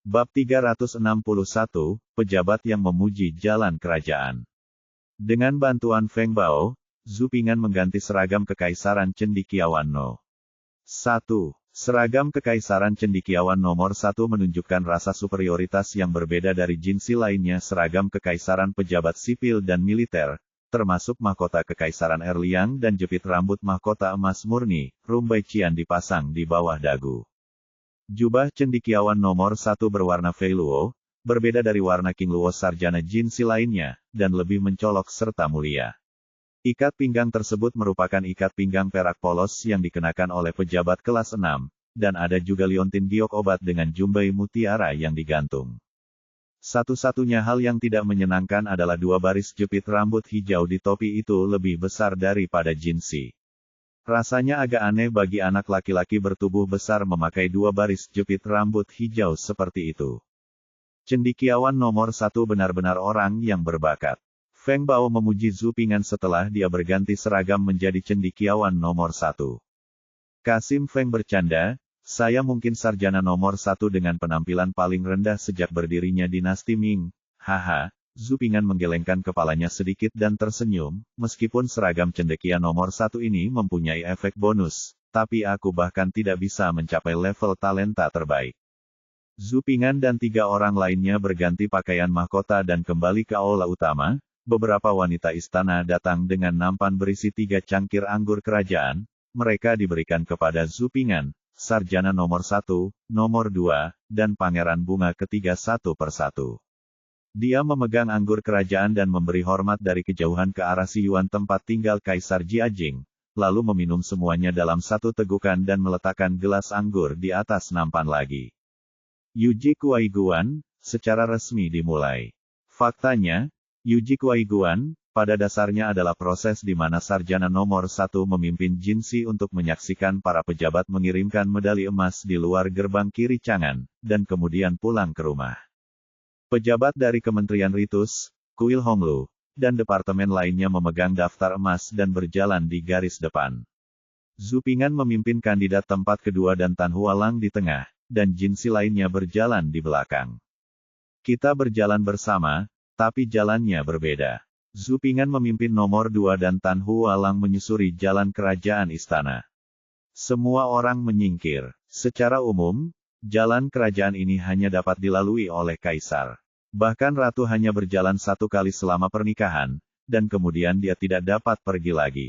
Bab 361, Pejabat yang memuji jalan kerajaan. Dengan bantuan Feng Bao, Zhu Ping'an mengganti seragam kekaisaran cendekiawan No. 1. Seragam kekaisaran cendekiawan nomor 1 menunjukkan rasa superioritas yang berbeda dari jinsi lainnya. Seragam kekaisaran pejabat sipil dan militer, termasuk mahkota kekaisaran Erliang dan jepit rambut mahkota emas murni, rumbai cian dipasang di bawah dagu. Jubah cendekiawan nomor 1 berwarna Fei Luo, berbeda dari warna King Luo sarjana jinsi lainnya, dan lebih mencolok serta mulia. Ikat pinggang tersebut merupakan ikat pinggang perak polos yang dikenakan oleh pejabat kelas 6, dan ada juga liontin giok obat dengan jumbai mutiara yang digantung. Satu-satunya hal yang tidak menyenangkan adalah dua baris jepit rambut hijau di topi itu lebih besar daripada jinsi. Rasanya agak aneh bagi anak laki-laki bertubuh besar memakai dua baris jepit rambut hijau seperti itu. Cendekiawan nomor 1 benar-benar orang yang berbakat. Feng Bao memuji Zhu Ping'an setelah dia berganti seragam menjadi cendekiawan nomor 1. Kasim Feng bercanda, saya mungkin sarjana nomor 1 dengan penampilan paling rendah sejak berdirinya dinasti Ming. Haha. Zhu Ping'an menggelengkan kepalanya sedikit dan tersenyum, meskipun seragam cendekia nomor 1 ini mempunyai efek bonus, tapi aku bahkan tidak bisa mencapai level talenta terbaik. Zhu Ping'an dan 3 orang lainnya berganti pakaian mahkota dan kembali ke aula utama. Beberapa wanita istana datang dengan nampan berisi 3 cangkir anggur kerajaan, mereka diberikan kepada Zhu Ping'an, sarjana nomor 1, nomor 2, dan pangeran bunga ketiga satu persatu. Dia memegang anggur kerajaan dan memberi hormat dari kejauhan ke arah si Yuan tempat tinggal Kaisar Jiajing, lalu meminum semuanya dalam satu tegukan dan meletakkan gelas anggur di atas nampan lagi. Yuji Kuaiguan, secara resmi dimulai. Faktanya, Yuji Kuaiguan, pada dasarnya adalah proses di mana sarjana nomor 1 memimpin jinsi untuk menyaksikan para pejabat mengirimkan medali emas di luar gerbang kiri Chang'an, dan kemudian pulang ke rumah. Pejabat dari Kementerian Ritus, Kuil Honglu, dan departemen lainnya memegang daftar emas dan berjalan di garis depan. Zhu Ping'an memimpin kandidat tempat kedua dan Tan Hualang di tengah, dan jinsi lainnya berjalan di belakang. Kita berjalan bersama, tapi jalannya berbeda. Zhu Ping'an memimpin nomor 2 dan Tan Hualang menyusuri jalan kerajaan istana. Semua orang menyingkir. Secara umum, jalan kerajaan ini hanya dapat dilalui oleh kaisar. Bahkan ratu hanya berjalan 1 kali selama pernikahan, dan kemudian dia tidak dapat pergi lagi.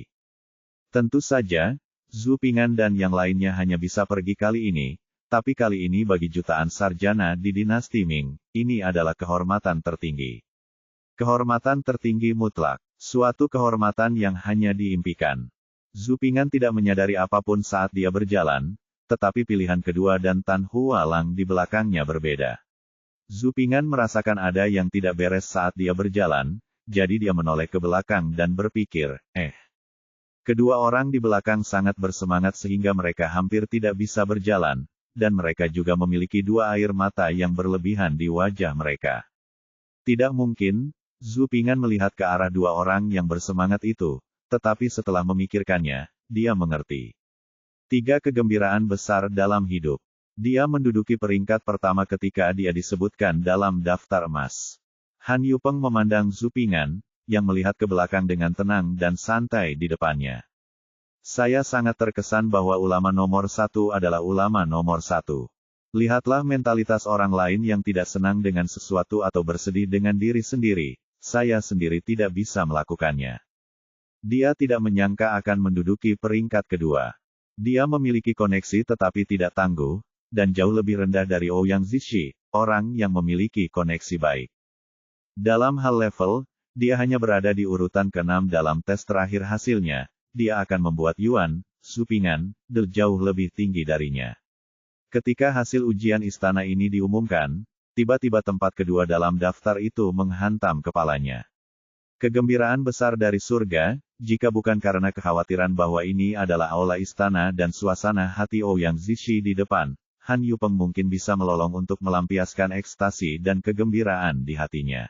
Tentu saja, Zhu Ping'an dan yang lainnya hanya bisa pergi kali ini, tapi kali ini bagi jutaan sarjana di dinasti Ming, ini adalah kehormatan tertinggi. Kehormatan tertinggi mutlak, suatu kehormatan yang hanya diimpikan. Zhu Ping'an tidak menyadari apapun saat dia berjalan, tetapi pilihan kedua dan Tan Hualang di belakangnya berbeda. Zhu Ping'an merasakan ada yang tidak beres saat dia berjalan, jadi dia menoleh ke belakang dan berpikir, Kedua orang di belakang sangat bersemangat sehingga mereka hampir tidak bisa berjalan, dan mereka juga memiliki 2 air mata yang berlebihan di wajah mereka. Tidak mungkin, Zhu Ping'an melihat ke arah 2 orang yang bersemangat itu, tetapi setelah memikirkannya, dia mengerti. 3 kegembiraan besar dalam hidup. Dia menduduki peringkat pertama ketika dia disebutkan dalam daftar emas. Han Yupeng memandang Zhu Ping'an, yang melihat ke belakang dengan tenang dan santai di depannya. Saya sangat terkesan bahwa ulama nomor 1 adalah ulama nomor 1. Lihatlah mentalitas orang lain yang tidak senang dengan sesuatu atau bersedih dengan diri sendiri. Saya sendiri tidak bisa melakukannya. Dia tidak menyangka akan menduduki peringkat kedua. Dia memiliki koneksi tetapi tidak tangguh, dan jauh lebih rendah dari Ouyang Zishi, orang yang memiliki koneksi baik. Dalam hal level, dia hanya berada di urutan ke-6 dalam tes terakhir hasilnya, dia akan membuat Yuan, Zhu Ping'an, jauh lebih tinggi darinya. Ketika hasil ujian istana ini diumumkan, tiba-tiba tempat kedua dalam daftar itu menghantam kepalanya. Kegembiraan besar dari surga, jika bukan karena kekhawatiran bahwa ini adalah aula istana dan suasana hati Ouyang Zishi di depan, Han Yupeng mungkin bisa melolong untuk melampiaskan ekstasi dan kegembiraan di hatinya.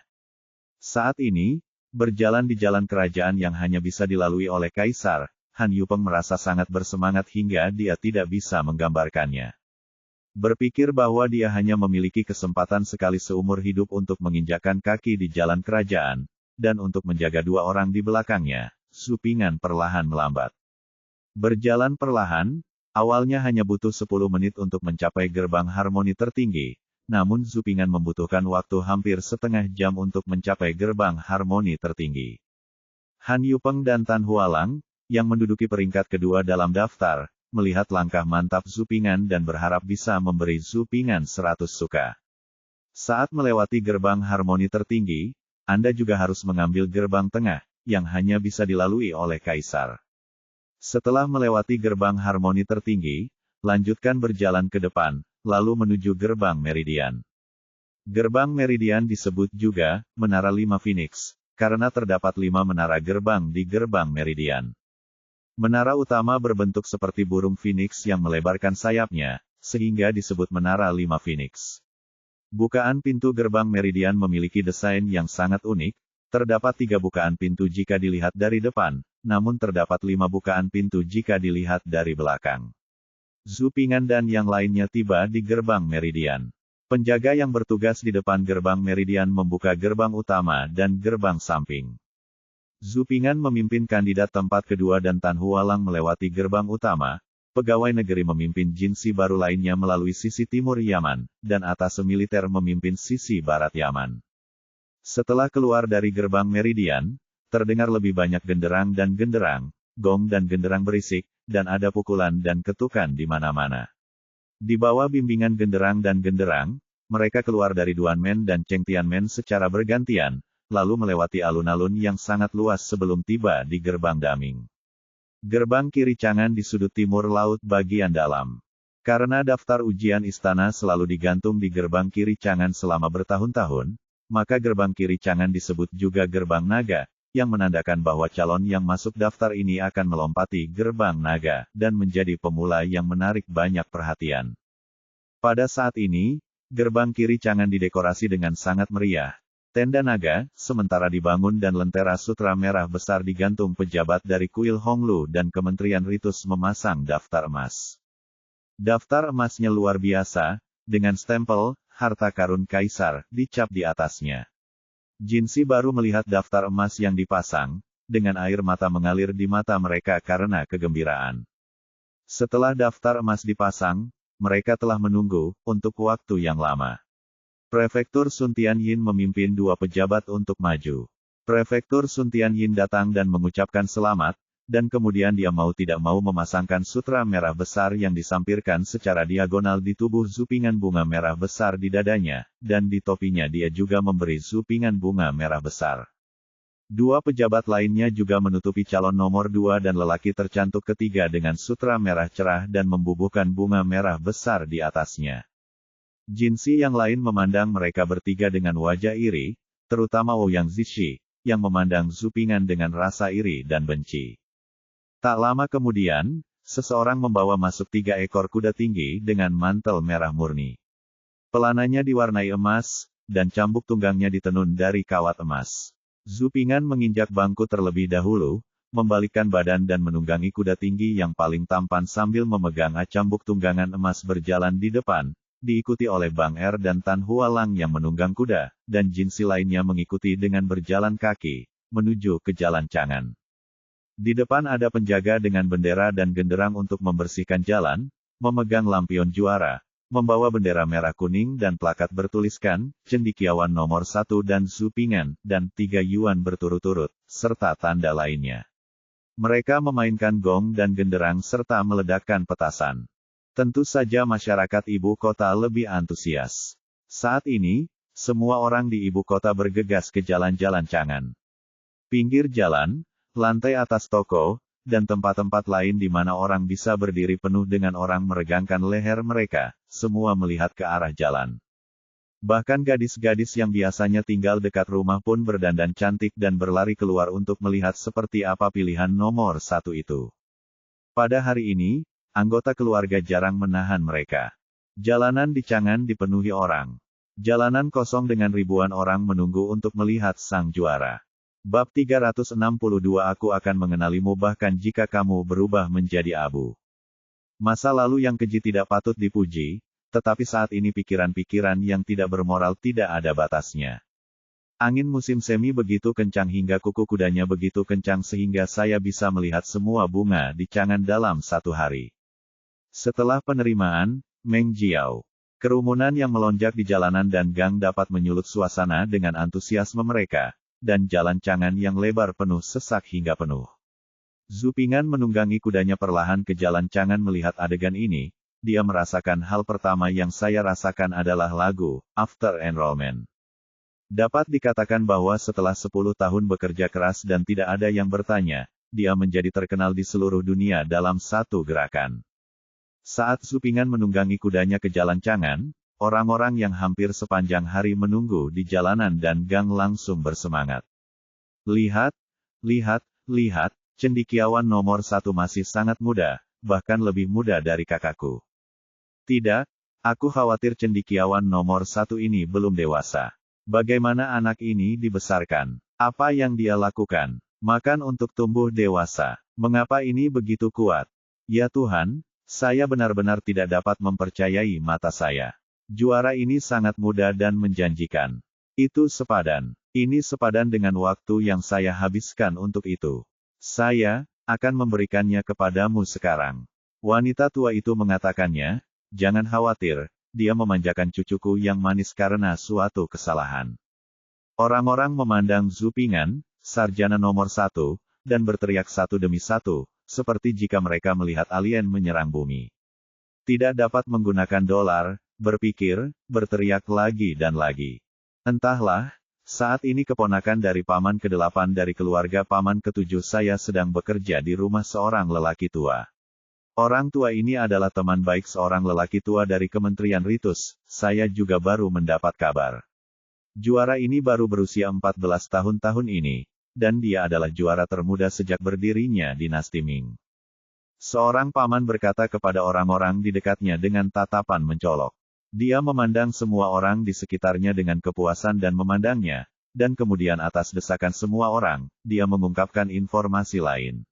Saat ini, berjalan di jalan kerajaan yang hanya bisa dilalui oleh kaisar, Han Yupeng merasa sangat bersemangat hingga dia tidak bisa menggambarkannya. Berpikir bahwa dia hanya memiliki kesempatan sekali seumur hidup untuk menginjakkan kaki di jalan kerajaan, dan untuk menjaga dua orang di belakangnya, Zhu Ping'an perlahan melambat. Berjalan perlahan, awalnya hanya butuh 10 menit untuk mencapai gerbang harmoni tertinggi, namun Zhu Ping'an membutuhkan waktu hampir setengah jam untuk mencapai gerbang harmoni tertinggi. Han Yupeng dan Tan Hualang, yang menduduki peringkat kedua dalam daftar, melihat langkah mantap Zhu Ping'an dan berharap bisa memberi Zhu Ping'an 100 suka. Saat melewati gerbang harmoni tertinggi, Anda juga harus mengambil gerbang tengah, yang hanya bisa dilalui oleh kaisar. Setelah melewati gerbang harmoni tertinggi, lanjutkan berjalan ke depan, lalu menuju gerbang meridian. Gerbang meridian disebut juga Menara 5 Phoenix, karena terdapat 5 menara gerbang di gerbang meridian. Menara utama berbentuk seperti burung phoenix yang melebarkan sayapnya, sehingga disebut Menara 5 Phoenix. Bukaan pintu gerbang meridian memiliki desain yang sangat unik, terdapat 3 bukaan pintu jika dilihat dari depan, namun terdapat 5 bukaan pintu jika dilihat dari belakang. Zhu Ping'an dan yang lainnya tiba di gerbang meridian. Penjaga yang bertugas di depan gerbang meridian membuka gerbang utama dan gerbang samping. Zhu Ping'an memimpin kandidat tempat kedua dan Tan Hualang melewati gerbang utama, pegawai negeri memimpin jinsi baru lainnya melalui sisi timur Yaman, dan atase militer memimpin sisi barat Yaman. Setelah keluar dari gerbang meridian, terdengar lebih banyak genderang dan genderang, gong dan genderang berisik, dan ada pukulan dan ketukan di mana-mana. Di bawah bimbingan genderang dan genderang, mereka keluar dari Duanmen dan Cheng Tianmen secara bergantian, lalu melewati alun-alun yang sangat luas sebelum tiba di gerbang Daming. Gerbang kiri Chang'an di sudut timur laut bagian dalam. Karena daftar ujian istana selalu digantung di gerbang kiri Chang'an selama bertahun-tahun, maka gerbang kiri Chang'an disebut juga gerbang naga, yang menandakan bahwa calon yang masuk daftar ini akan melompati gerbang naga, dan menjadi pemula yang menarik banyak perhatian. Pada saat ini, gerbang kiri Chang'an didekorasi dengan sangat meriah. Tenda naga, sementara dibangun dan lentera sutra merah besar digantung pejabat dari kuil Honglu dan Kementerian Ritus memasang daftar emas. Daftar emasnya luar biasa, dengan stempel, harta karun kaisar, dicap di atasnya. Jinsi baru melihat daftar emas yang dipasang, dengan air mata mengalir di mata mereka karena kegembiraan. Setelah daftar emas dipasang, mereka telah menunggu, untuk waktu yang lama. Prefektur Sun Tianyin memimpin 2 pejabat untuk maju. Prefektur Sun Tianyin datang dan mengucapkan selamat, dan kemudian dia mau tidak mau memasangkan sutra merah besar yang disampirkan secara diagonal di tubuh Zhu Ping'an bunga merah besar di dadanya, dan di topinya dia juga memberi Zhu Ping'an bunga merah besar. 2 pejabat lainnya juga menutupi calon nomor 2 dan lelaki tercantuk ketiga dengan sutra merah cerah dan membubuhkan bunga merah besar di atasnya. Jinsi yang lain memandang mereka bertiga dengan wajah iri, terutama Ouyang Zishi, yang memandang Zhu Ping'an dengan rasa iri dan benci. Tak lama kemudian, seseorang membawa masuk 3 ekor kuda tinggi dengan mantel merah murni. Pelananya diwarnai emas, dan cambuk tunggangnya ditenun dari kawat emas. Zhu Ping'an menginjak bangku terlebih dahulu, membalikkan badan dan menunggangi kuda tinggi yang paling tampan sambil memegang cambuk tunggangan emas berjalan di depan, diikuti oleh Bang Er dan Tan Hualang yang menunggang kuda, dan jinsi lainnya mengikuti dengan berjalan kaki, menuju ke jalan Chang'an. Di depan ada penjaga dengan bendera dan genderang untuk membersihkan jalan, memegang lampion juara, membawa bendera merah kuning dan plakat bertuliskan, Cendekiawan nomor 1 dan Zhu Ping'an, dan 3 yuan berturut-turut, serta tanda lainnya. Mereka memainkan gong dan genderang serta meledakkan petasan. Tentu saja masyarakat ibu kota lebih antusias. Saat ini, semua orang di ibu kota bergegas ke jalan-jalan Chang'an. Pinggir jalan, lantai atas toko, dan tempat-tempat lain di mana orang bisa berdiri penuh dengan orang meregangkan leher mereka, semua melihat ke arah jalan. Bahkan gadis-gadis yang biasanya tinggal dekat rumah pun berdandan cantik dan berlari keluar untuk melihat seperti apa pilihan nomor 1 itu. Pada hari ini, anggota keluarga jarang menahan mereka. Jalanan di Chang'an dipenuhi orang. Jalanan kosong dengan ribuan orang menunggu untuk melihat sang juara. Bab 362 Aku akan mengenalimu bahkan jika kamu berubah menjadi abu. Masa lalu yang keji tidak patut dipuji, tetapi saat ini pikiran-pikiran yang tidak bermoral tidak ada batasnya. Angin musim semi begitu kencang hingga kuku kudanya begitu kencang sehingga saya bisa melihat semua bunga di Chang'an dalam satu hari. Setelah penerimaan, Meng Jiao. Kerumunan yang melonjak di jalanan dan gang dapat menyulut suasana dengan antusiasme mereka, dan jalan Chang'an yang lebar penuh sesak hingga penuh. Zhu Ping'an menunggangi kudanya perlahan ke jalan Chang'an melihat adegan ini, dia merasakan hal pertama yang saya rasakan adalah lagu, After Enrollment. Dapat dikatakan bahwa setelah 10 tahun bekerja keras dan tidak ada yang bertanya, dia menjadi terkenal di seluruh dunia dalam satu gerakan. Saat Zhu Ping'an menunggangi kudanya ke jalan Chang'an, orang-orang yang hampir sepanjang hari menunggu di jalanan dan gang langsung bersemangat. Lihat, lihat, lihat, cendekiawan nomor 1 masih sangat muda, bahkan lebih muda dari kakakku. Tidak, aku khawatir cendekiawan nomor 1 ini belum dewasa. Bagaimana anak ini dibesarkan? Apa yang dia lakukan? Makan untuk tumbuh dewasa. Mengapa ini begitu kuat? Ya Tuhan, saya benar-benar tidak dapat mempercayai mata saya. Juara ini sangat muda dan menjanjikan. Itu sepadan. Ini sepadan dengan waktu yang saya habiskan untuk itu. Saya akan memberikannya kepadamu sekarang. Wanita tua itu mengatakannya, jangan khawatir. Dia memanjakan cucuku yang manis karena suatu kesalahan. Orang-orang memandang Zhu Ping'an, sarjana nomor 1, dan berteriak satu demi satu, seperti jika mereka melihat alien menyerang bumi. Tidak dapat menggunakan dolar, berpikir, berteriak lagi dan lagi. Entahlah, saat ini keponakan dari paman ke-8 dari keluarga paman ke-7 saya sedang bekerja di rumah seorang lelaki tua. Orang tua ini adalah teman baik seorang lelaki tua dari Kementerian Ritus, saya juga baru mendapat kabar. Juara ini baru berusia 14 tahun ini, dan dia adalah juara termuda sejak berdirinya dinasti Ming. Seorang paman berkata kepada orang-orang di dekatnya dengan tatapan mencolok. Dia memandang semua orang di sekitarnya dengan kepuasan dan memandangnya, dan kemudian atas desakan semua orang, dia mengungkapkan informasi lain.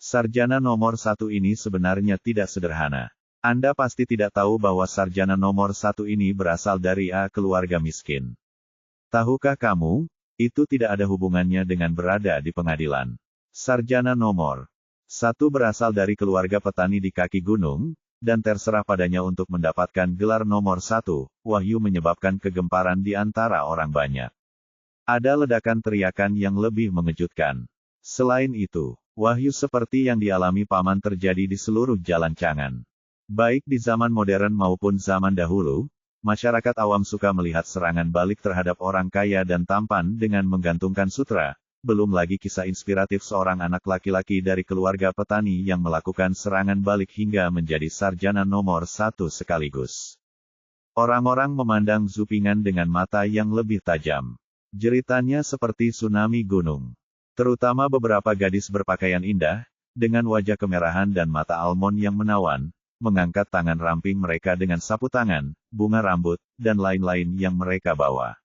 Sarjana nomor 1 ini sebenarnya tidak sederhana. Anda pasti tidak tahu bahwa sarjana nomor 1 ini berasal dari keluarga miskin. Tahukah kamu, itu tidak ada hubungannya dengan berada di pengadilan. Sarjana nomor 1 berasal dari keluarga petani di kaki gunung, dan terserah padanya untuk mendapatkan gelar nomor 1, wahyu menyebabkan kegemparan di antara orang banyak. Ada ledakan teriakan yang lebih mengejutkan. Selain itu, wahyu seperti yang dialami paman terjadi di seluruh jalan Chang'an. Baik di zaman modern maupun zaman dahulu, masyarakat awam suka melihat serangan balik terhadap orang kaya dan tampan dengan menggantungkan sutra, belum lagi kisah inspiratif seorang anak laki-laki dari keluarga petani yang melakukan serangan balik hingga menjadi sarjana nomor 1 sekaligus. Orang-orang memandang Zhu Ping'an dengan mata yang lebih tajam. Jeritannya seperti tsunami gunung. Terutama beberapa gadis berpakaian indah, dengan wajah kemerahan dan mata almond yang menawan, mengangkat tangan ramping mereka dengan sapu tangan, bunga rambut, dan lain-lain yang mereka bawa.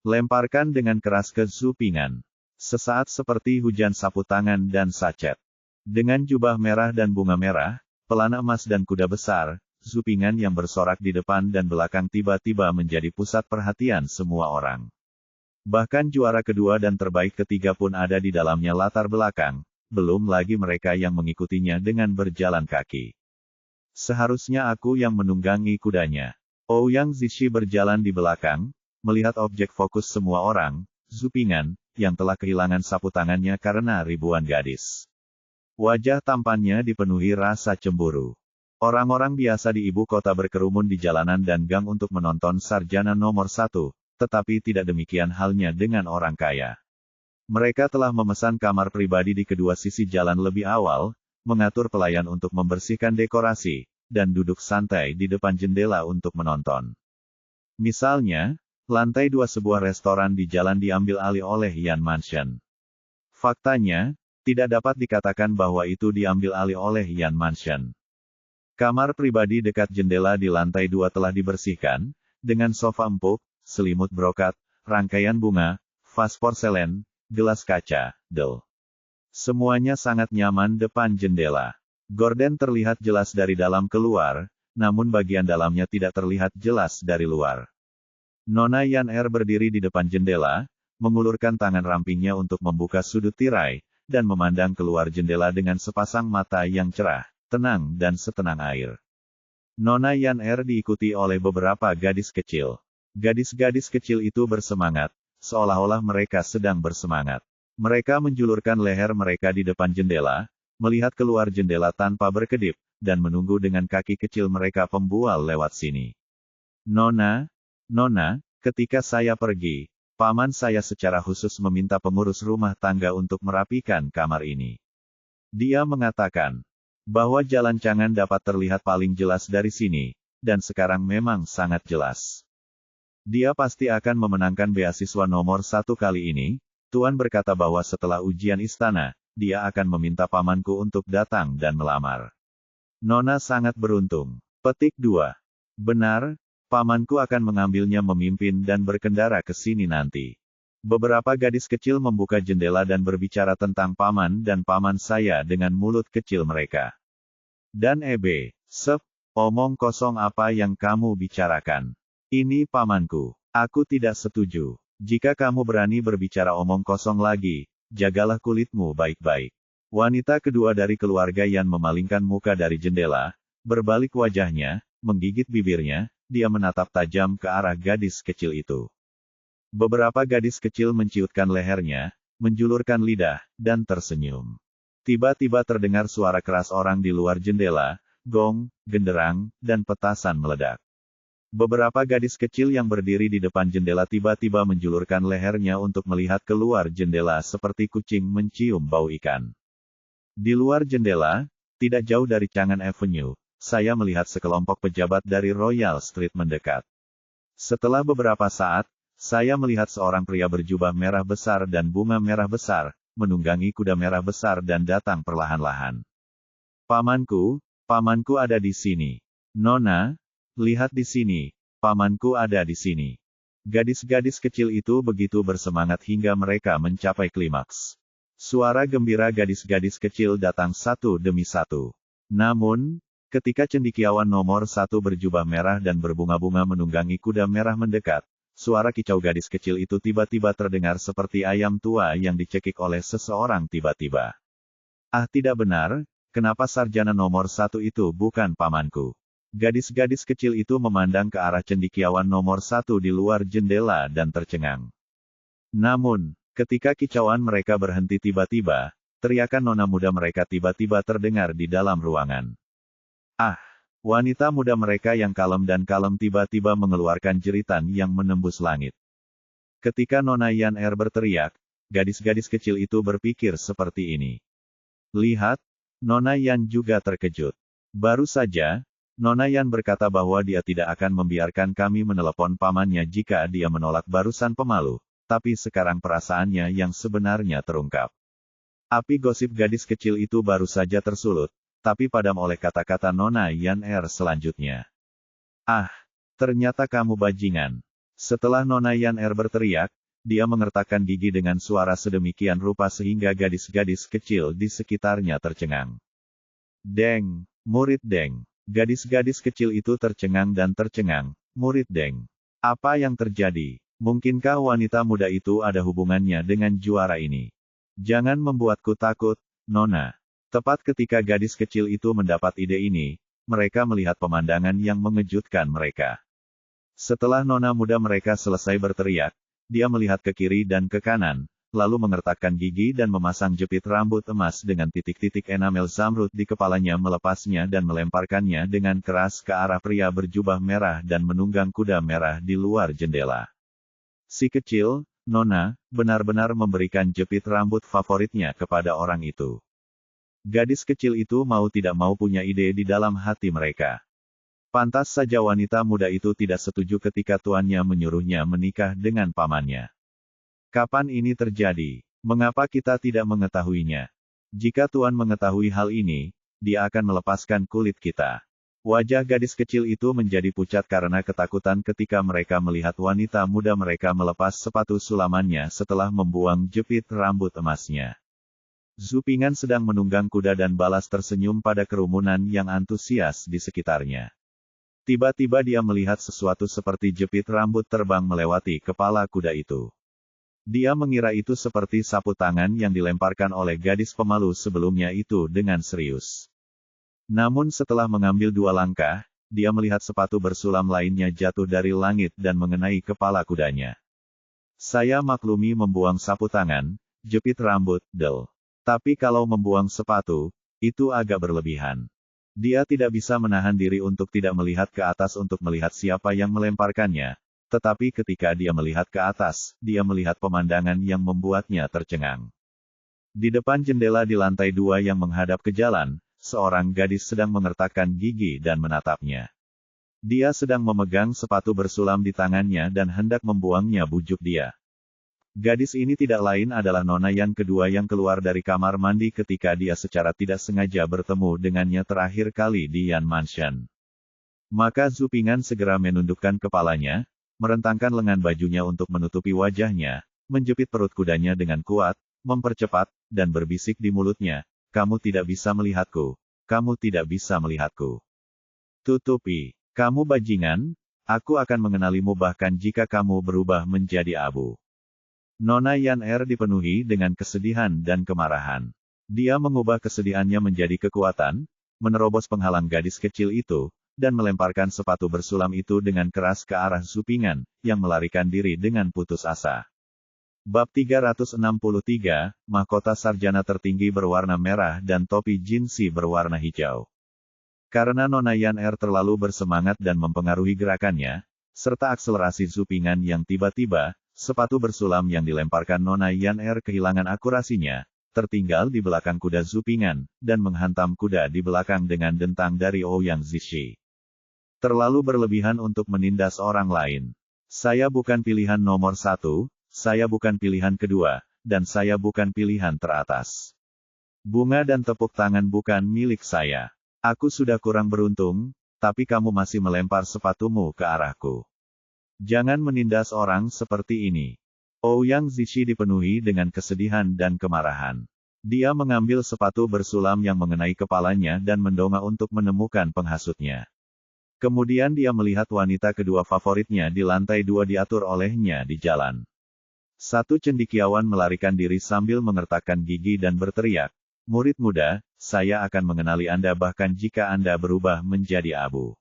Lemparkan dengan keras ke Zhu Ping'an. Sesaat seperti hujan sapu tangan dan sacet. Dengan jubah merah dan bunga merah, pelana emas dan kuda besar, Zhu Ping'an yang bersorak di depan dan belakang tiba-tiba menjadi pusat perhatian semua orang. Bahkan juara kedua dan terbaik ketiga pun ada di dalamnya latar belakang, belum lagi mereka yang mengikutinya dengan berjalan kaki. Seharusnya aku yang menunggangi kudanya. Ouyang Zishi berjalan di belakang, melihat objek fokus semua orang, Zhu Ping'an, yang telah kehilangan sapu tangannya karena ribuan gadis. Wajah tampannya dipenuhi rasa cemburu. Orang-orang biasa di ibu kota berkerumun di jalanan dan gang untuk menonton sarjana nomor 1. Tetapi tidak demikian halnya dengan orang kaya. Mereka telah memesan kamar pribadi di kedua sisi jalan lebih awal, mengatur pelayan untuk membersihkan dekorasi, dan duduk santai di depan jendela untuk menonton. Misalnya, lantai 2 sebuah restoran di jalan diambil alih oleh Yan Mansion. Faktanya, tidak dapat dikatakan bahwa itu diambil alih oleh Yan Mansion. Kamar pribadi dekat jendela di lantai 2 telah dibersihkan, dengan sofa empuk, selimut brokat, rangkaian bunga, vas porselen, gelas kaca, del. Semuanya sangat nyaman depan jendela. Gorden terlihat jelas dari dalam keluar, namun bagian dalamnya tidak terlihat jelas dari luar. Nona Yan Er berdiri di depan jendela, mengulurkan tangan rampingnya untuk membuka sudut tirai, dan memandang keluar jendela dengan sepasang mata yang cerah, tenang dan setenang air. Nona Yan Er diikuti oleh beberapa gadis kecil. Gadis-gadis kecil itu bersemangat, seolah-olah mereka sedang bersemangat. Mereka menjulurkan leher mereka di depan jendela, melihat keluar jendela tanpa berkedip, dan menunggu dengan kaki kecil mereka pembual lewat sini. Nona, ketika saya pergi, paman saya secara khusus meminta pengurus rumah tangga untuk merapikan kamar ini. Dia mengatakan bahwa jalan Chang'an dapat terlihat paling jelas dari sini, dan sekarang memang sangat jelas. Dia pasti akan memenangkan beasiswa nomor 1 kali ini. Tuan berkata bahwa setelah ujian istana, dia akan meminta pamanku untuk datang dan melamar. Nona sangat beruntung. Petik 2. Benar, pamanku akan mengambilnya memimpin dan berkendara ke sini nanti. Beberapa gadis kecil membuka jendela dan berbicara tentang paman dan paman saya dengan mulut kecil mereka. Dan Sep, omong kosong apa yang kamu bicarakan? Ini pamanku. Aku tidak setuju. Jika kamu berani berbicara omong kosong lagi, jagalah kulitmu baik-baik. Wanita kedua dari keluarga Yan memalingkan muka dari jendela, berbalik wajahnya, menggigit bibirnya, dia menatap tajam ke arah gadis kecil itu. Beberapa gadis kecil menciutkan lehernya, menjulurkan lidah, dan tersenyum. Tiba-tiba terdengar suara keras orang di luar jendela, gong, genderang, dan petasan meledak. Beberapa gadis kecil yang berdiri di depan jendela tiba-tiba menjulurkan lehernya untuk melihat keluar jendela seperti kucing mencium bau ikan. Di luar jendela, tidak jauh dari Chang'an Avenue, saya melihat sekelompok pejabat dari Royal Street mendekat. Setelah beberapa saat, saya melihat seorang pria berjubah merah besar dan bunga merah besar, menunggangi kuda merah besar dan datang perlahan-lahan. Pamanku ada di sini. Nona, lihat di sini, pamanku ada di sini. Gadis-gadis kecil itu begitu bersemangat hingga mereka mencapai klimaks. Suara gembira gadis-gadis kecil datang satu demi satu. Namun, ketika cendekiawan nomor 1 berjubah merah dan berbunga-bunga menunggangi kuda merah mendekat, suara kicau gadis kecil itu tiba-tiba terdengar seperti ayam tua yang dicekik oleh seseorang tiba-tiba. Ah, tidak benar, kenapa sarjana nomor 1 itu bukan pamanku? Gadis-gadis kecil itu memandang ke arah cendekiawan nomor 1 di luar jendela dan tercengang. Namun, ketika kicauan mereka berhenti tiba-tiba, teriakan nona muda mereka tiba-tiba terdengar di dalam ruangan. Ah, wanita muda mereka yang kalem tiba-tiba mengeluarkan jeritan yang menembus langit. Ketika Nona Yan Er berteriak, gadis-gadis kecil itu berpikir seperti ini. Lihat, Nona Yan juga terkejut. Baru saja, Nona Yan berkata bahwa dia tidak akan membiarkan kami menelepon pamannya jika dia menolak barusan pemalu. Tapi sekarang perasaannya yang sebenarnya terungkap. Api gosip gadis kecil itu baru saja tersulut, tapi padam oleh kata-kata Nona Yan Er selanjutnya. Ah, ternyata kamu bajingan. Setelah Nona Yan Er berteriak, dia mengertakkan gigi dengan suara sedemikian rupa sehingga gadis-gadis kecil di sekitarnya tercengang. Deng, murid Deng. Gadis-gadis kecil itu tercengang dan tercengang, murid Deng. Apa yang terjadi? Mungkinkah wanita muda itu ada hubungannya dengan juara ini? Jangan membuatku takut, Nona. Tepat ketika gadis kecil itu mendapat ide ini, mereka melihat pemandangan yang mengejutkan mereka. Setelah nona muda mereka selesai berteriak, dia melihat ke kiri dan ke kanan, lalu mengertakkan gigi dan memasang jepit rambut emas dengan titik-titik enamel zamrud di kepalanya, melepasnya dan melemparkannya dengan keras ke arah pria berjubah merah dan menunggang kuda merah di luar jendela. Si kecil, Nona, benar-benar memberikan jepit rambut favoritnya kepada orang itu. Gadis kecil itu mau tidak mau punya ide di dalam hati mereka. Pantas saja wanita muda itu tidak setuju ketika tuannya menyuruhnya menikah dengan pamannya. Kapan ini terjadi? Mengapa kita tidak mengetahuinya? Jika tuan mengetahui hal ini, dia akan melepaskan kulit kita. Wajah gadis kecil itu menjadi pucat karena ketakutan ketika mereka melihat wanita muda mereka melepas sepatu sulamannya setelah membuang jepit rambut emasnya. Zupingan sedang menunggang kuda dan balas tersenyum pada kerumunan yang antusias di sekitarnya. Tiba-tiba dia melihat sesuatu seperti jepit rambut terbang melewati kepala kuda itu. Dia mengira itu seperti sapu tangan yang dilemparkan oleh gadis pemalu sebelumnya itu dengan serius. Namun setelah mengambil 2 langkah, dia melihat sepatu bersulam lainnya jatuh dari langit dan mengenai kepala kudanya. Saya maklumi membuang sapu tangan, jepit rambut, Tapi kalau membuang sepatu, itu agak berlebihan. Dia tidak bisa menahan diri untuk tidak melihat ke atas untuk melihat siapa yang melemparkannya, tetapi ketika dia melihat ke atas, dia melihat pemandangan yang membuatnya tercengang. Di depan jendela di lantai 2 yang menghadap ke jalan, seorang gadis sedang mengertakkan gigi dan menatapnya. Dia sedang memegang sepatu bersulam di tangannya dan hendak membuangnya, bujuk dia. Gadis ini tidak lain adalah Nona Yan kedua yang keluar dari kamar mandi ketika dia secara tidak sengaja bertemu dengannya terakhir kali di Yan Mansion. Maka Zhu Ping'an segera menundukkan kepalanya, merentangkan lengan bajunya untuk menutupi wajahnya, menjepit perut kudanya dengan kuat, mempercepat, dan berbisik di mulutnya, "Kamu tidak bisa melihatku. Kamu tidak bisa melihatku. Tutupi. Kamu bajingan, aku akan mengenalimu bahkan jika kamu berubah menjadi abu." Nona Yan dipenuhi dengan kesedihan dan kemarahan. Dia mengubah kesedihannya menjadi kekuatan, menerobos penghalang gadis kecil itu, dan melemparkan sepatu bersulam itu dengan keras ke arah Zhu Ping'an, yang melarikan diri dengan putus asa. Bab 363, Mahkota Sarjana Tertinggi berwarna merah dan topi jinsi berwarna hijau. Karena Nona Yan terlalu bersemangat dan mempengaruhi gerakannya, serta akselerasi Zhu Ping'an yang tiba-tiba, sepatu bersulam yang dilemparkan Nona Yan kehilangan akurasinya, tertinggal di belakang kuda Zhu Ping'an, dan menghantam kuda di belakang dengan dentang dari Ouyang Zishi. Terlalu berlebihan untuk menindas orang lain. Saya bukan pilihan nomor 1, saya bukan pilihan kedua, dan saya bukan pilihan teratas. Bunga dan tepuk tangan bukan milik saya. Aku sudah kurang beruntung, tapi kamu masih melempar sepatumu ke arahku. Jangan menindas orang seperti ini. Ouyang Zishi dipenuhi dengan kesedihan dan kemarahan. Dia mengambil sepatu bersulam yang mengenai kepalanya dan mendongak untuk menemukan penghasutnya. Kemudian dia melihat wanita kedua favoritnya di lantai 2 diatur olehnya di jalan. Satu cendekiawan melarikan diri sambil mengertakkan gigi dan berteriak, "Murid muda, saya akan mengenali Anda bahkan jika Anda berubah menjadi abu."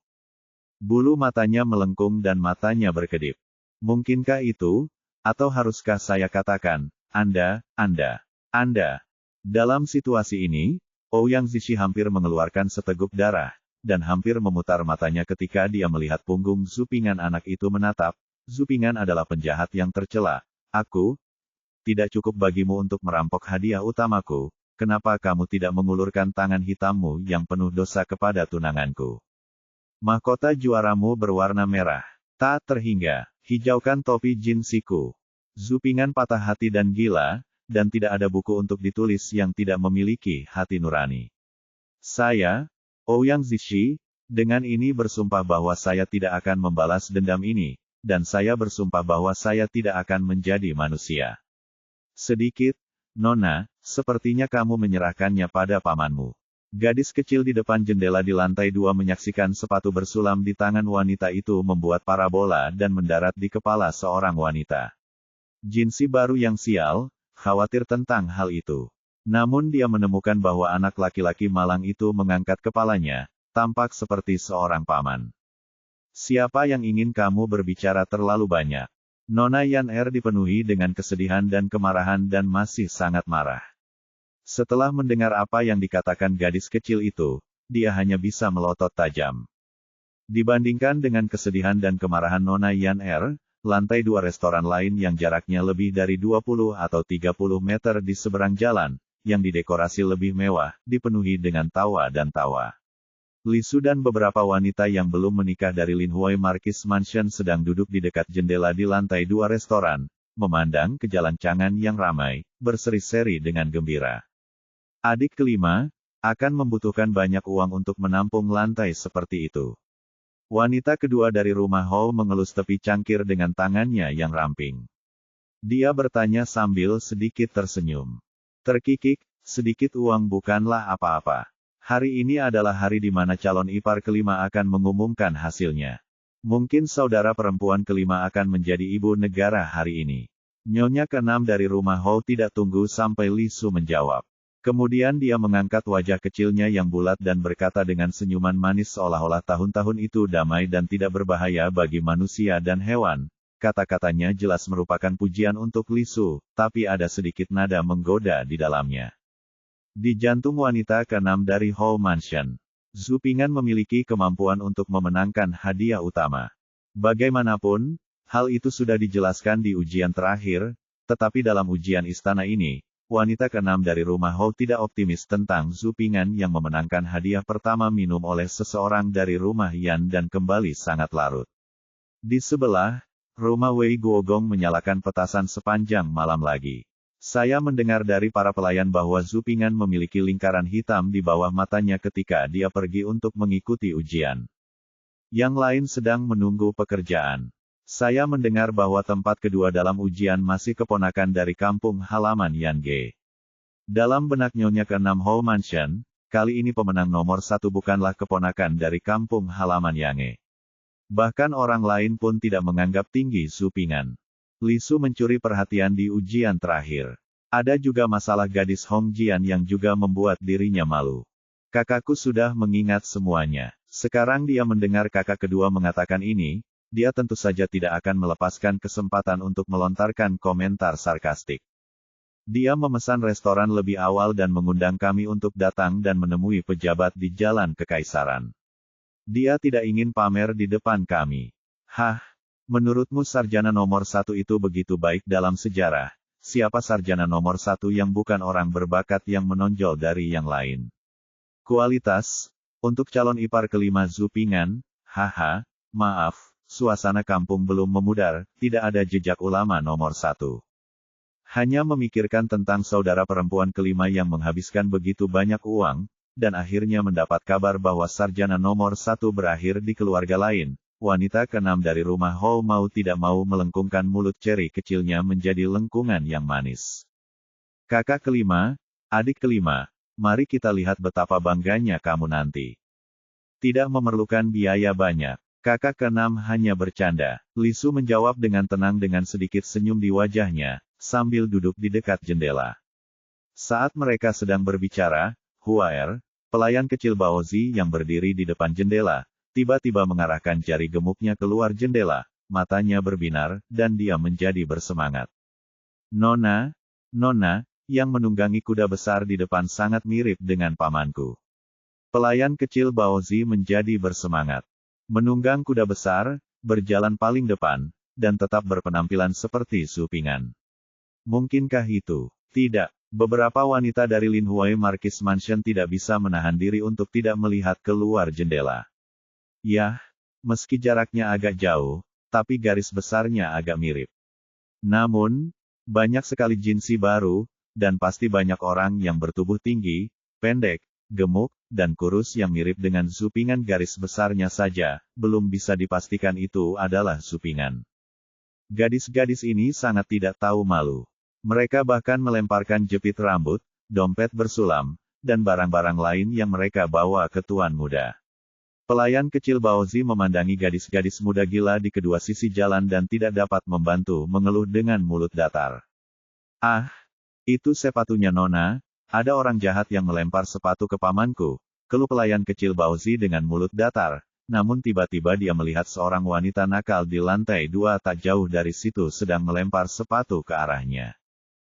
Bulu matanya melengkung dan matanya berkedip. Mungkinkah itu? Atau haruskah saya katakan, Anda? Dalam situasi ini, Ouyang Zishi hampir mengeluarkan seteguk darah, dan hampir memutar matanya ketika dia melihat punggung Zhu Ping'an anak itu menatap. Zhu Ping'an adalah penjahat yang tercela. Aku? Tidak cukup bagimu untuk merampok hadiah utamaku, kenapa kamu tidak mengulurkan tangan hitammu yang penuh dosa kepada tunanganku? Mahkota juaramu berwarna merah. Tak terhingga. Hijaukan topi jinsiku. Zhu Ping'an patah hati dan gila, dan tidak ada buku untuk ditulis yang tidak memiliki hati nurani. Saya, Ouyang Zishi, dengan ini bersumpah bahwa saya tidak akan membalas dendam ini, dan saya bersumpah bahwa saya tidak akan menjadi manusia. Sedikit, Nona, sepertinya kamu menyerahkannya pada pamanmu. Gadis kecil di depan jendela di lantai 2 menyaksikan sepatu bersulam di tangan wanita itu membuat parabola dan mendarat di kepala seorang wanita. Jinsi baru yang sial, khawatir tentang hal itu. Namun dia menemukan bahwa anak laki-laki malang itu mengangkat kepalanya, tampak seperti seorang paman. Siapa yang ingin kamu berbicara terlalu banyak? Nona Yan dipenuhi dengan kesedihan dan kemarahan dan masih sangat marah. Setelah mendengar apa yang dikatakan gadis kecil itu, dia hanya bisa melotot tajam. Dibandingkan dengan kesedihan dan kemarahan Nona Yan lantai 2 restoran lain yang jaraknya lebih dari 20 atau 30 meter di seberang jalan, yang didekorasi lebih mewah, dipenuhi dengan tawa dan tawa. Li Su dan beberapa wanita yang belum menikah dari Lin Huai Marquis Mansion sedang duduk di dekat jendela di lantai 2 restoran, memandang ke jalan Chang'an yang ramai, berseri-seri dengan gembira. Adik kelima, akan membutuhkan banyak uang untuk menampung lantai seperti itu. Wanita kedua dari rumah Hou mengelus tepi cangkir dengan tangannya yang ramping. Dia bertanya sambil sedikit tersenyum. Terkikik, sedikit uang bukanlah apa-apa. Hari ini adalah hari di mana calon ipar kelima akan mengumumkan hasilnya. Mungkin saudara perempuan kelima akan menjadi ibu negara hari ini. Nyonya keenam dari rumah Hou tidak tunggu sampai Li Su menjawab. Kemudian dia mengangkat wajah kecilnya yang bulat dan berkata dengan senyuman manis seolah-olah tahun-tahun itu damai dan tidak berbahaya bagi manusia dan hewan. Kata-katanya jelas merupakan pujian untuk Li Su, tapi ada sedikit nada menggoda di dalamnya. Di jantung wanita keenam dari Hou Mansion, Zhu Ping'an memiliki kemampuan untuk memenangkan hadiah utama. Bagaimanapun, hal itu sudah dijelaskan di ujian terakhir, tetapi dalam ujian istana ini, wanita keenam dari rumah Hou tidak optimis tentang Zhu Ping'an yang memenangkan hadiah pertama minum oleh seseorang dari rumah Yan dan kembali sangat larut. Di sebelah, rumah Wei Guogong menyalakan petasan sepanjang malam lagi. Saya mendengar dari para pelayan bahwa Zhu Ping'an memiliki lingkaran hitam di bawah matanya ketika dia pergi untuk mengikuti ujian. Yang lain sedang menunggu pekerjaan. Saya mendengar bahwa tempat kedua dalam ujian masih keponakan dari kampung halaman Yan Ge. Dalam benak Nyonya keenam Hou Mansion, kali ini pemenang nomor satu bukanlah keponakan dari kampung halaman Yang Ge. Bahkan orang lain pun tidak menganggap tinggi Zhu Ping'an. Li Su mencuri perhatian di ujian terakhir. Ada juga masalah gadis Hong Jian yang juga membuat dirinya malu. Kakakku sudah mengingat semuanya. Sekarang dia mendengar kakak kedua mengatakan ini, dia tentu saja tidak akan melepaskan kesempatan untuk melontarkan komentar sarkastik. Dia memesan restoran lebih awal dan mengundang kami untuk datang dan menemui pejabat di Jalan Kekaisaran. Dia tidak ingin pamer di depan kami. Hah? Menurutmu sarjana nomor satu itu begitu baik dalam sejarah? Siapa sarjana nomor satu yang bukan orang berbakat yang menonjol dari yang lain? Kualitas, untuk calon ipar kelima Zhu Ping'an, haha, maaf, suasana kampung belum memudar, tidak ada jejak ulama nomor satu. Hanya memikirkan tentang saudara perempuan kelima yang menghabiskan begitu banyak uang, dan akhirnya mendapat kabar bahwa sarjana nomor satu berakhir di keluarga lain. Wanita keenam dari rumah Hou mau tidak mau melengkungkan mulut ceri kecilnya menjadi lengkungan yang manis. Kakak kelima, adik kelima, mari kita lihat betapa bangganya kamu nanti. Tidak memerlukan biaya banyak. Kakak keenam hanya bercanda. Li Su menjawab dengan tenang dengan sedikit senyum di wajahnya, sambil duduk di dekat jendela. Saat mereka sedang berbicara, Huaer, pelayan kecil Baozi yang berdiri di depan jendela, tiba-tiba mengarahkan jari gemuknya keluar jendela, matanya berbinar, dan dia menjadi bersemangat. Nona, yang menunggangi kuda besar di depan sangat mirip dengan pamanku. Pelayan kecil Baozi menjadi bersemangat. Menunggang kuda besar, berjalan paling depan, dan tetap berpenampilan seperti Zhu Ping'an. Mungkinkah itu? Tidak. Beberapa wanita dari Lin Huai Marquis Mansion tidak bisa menahan diri untuk tidak melihat keluar jendela. Yah, meski jaraknya agak jauh, tapi garis besarnya agak mirip. Namun, banyak sekali jinsi baru, dan pasti banyak orang yang bertubuh tinggi, pendek, gemuk, dan kurus yang mirip dengan Zhu Ping'an. Garis besarnya saja, belum bisa dipastikan itu adalah Zhu Ping'an. Gadis-gadis ini sangat tidak tahu malu. Mereka bahkan melemparkan jepit rambut, dompet bersulam, dan barang-barang lain yang mereka bawa ke tuan muda. Pelayan kecil Baozi memandangi gadis-gadis muda gila di kedua sisi jalan dan tidak dapat membantu mengeluh dengan mulut datar. Ah, itu sepatunya Nona, ada orang jahat yang melempar sepatu ke pamanku, keluh pelayan kecil Baozi dengan mulut datar, namun tiba-tiba dia melihat seorang wanita nakal di lantai 2 tak jauh dari situ sedang melempar sepatu ke arahnya.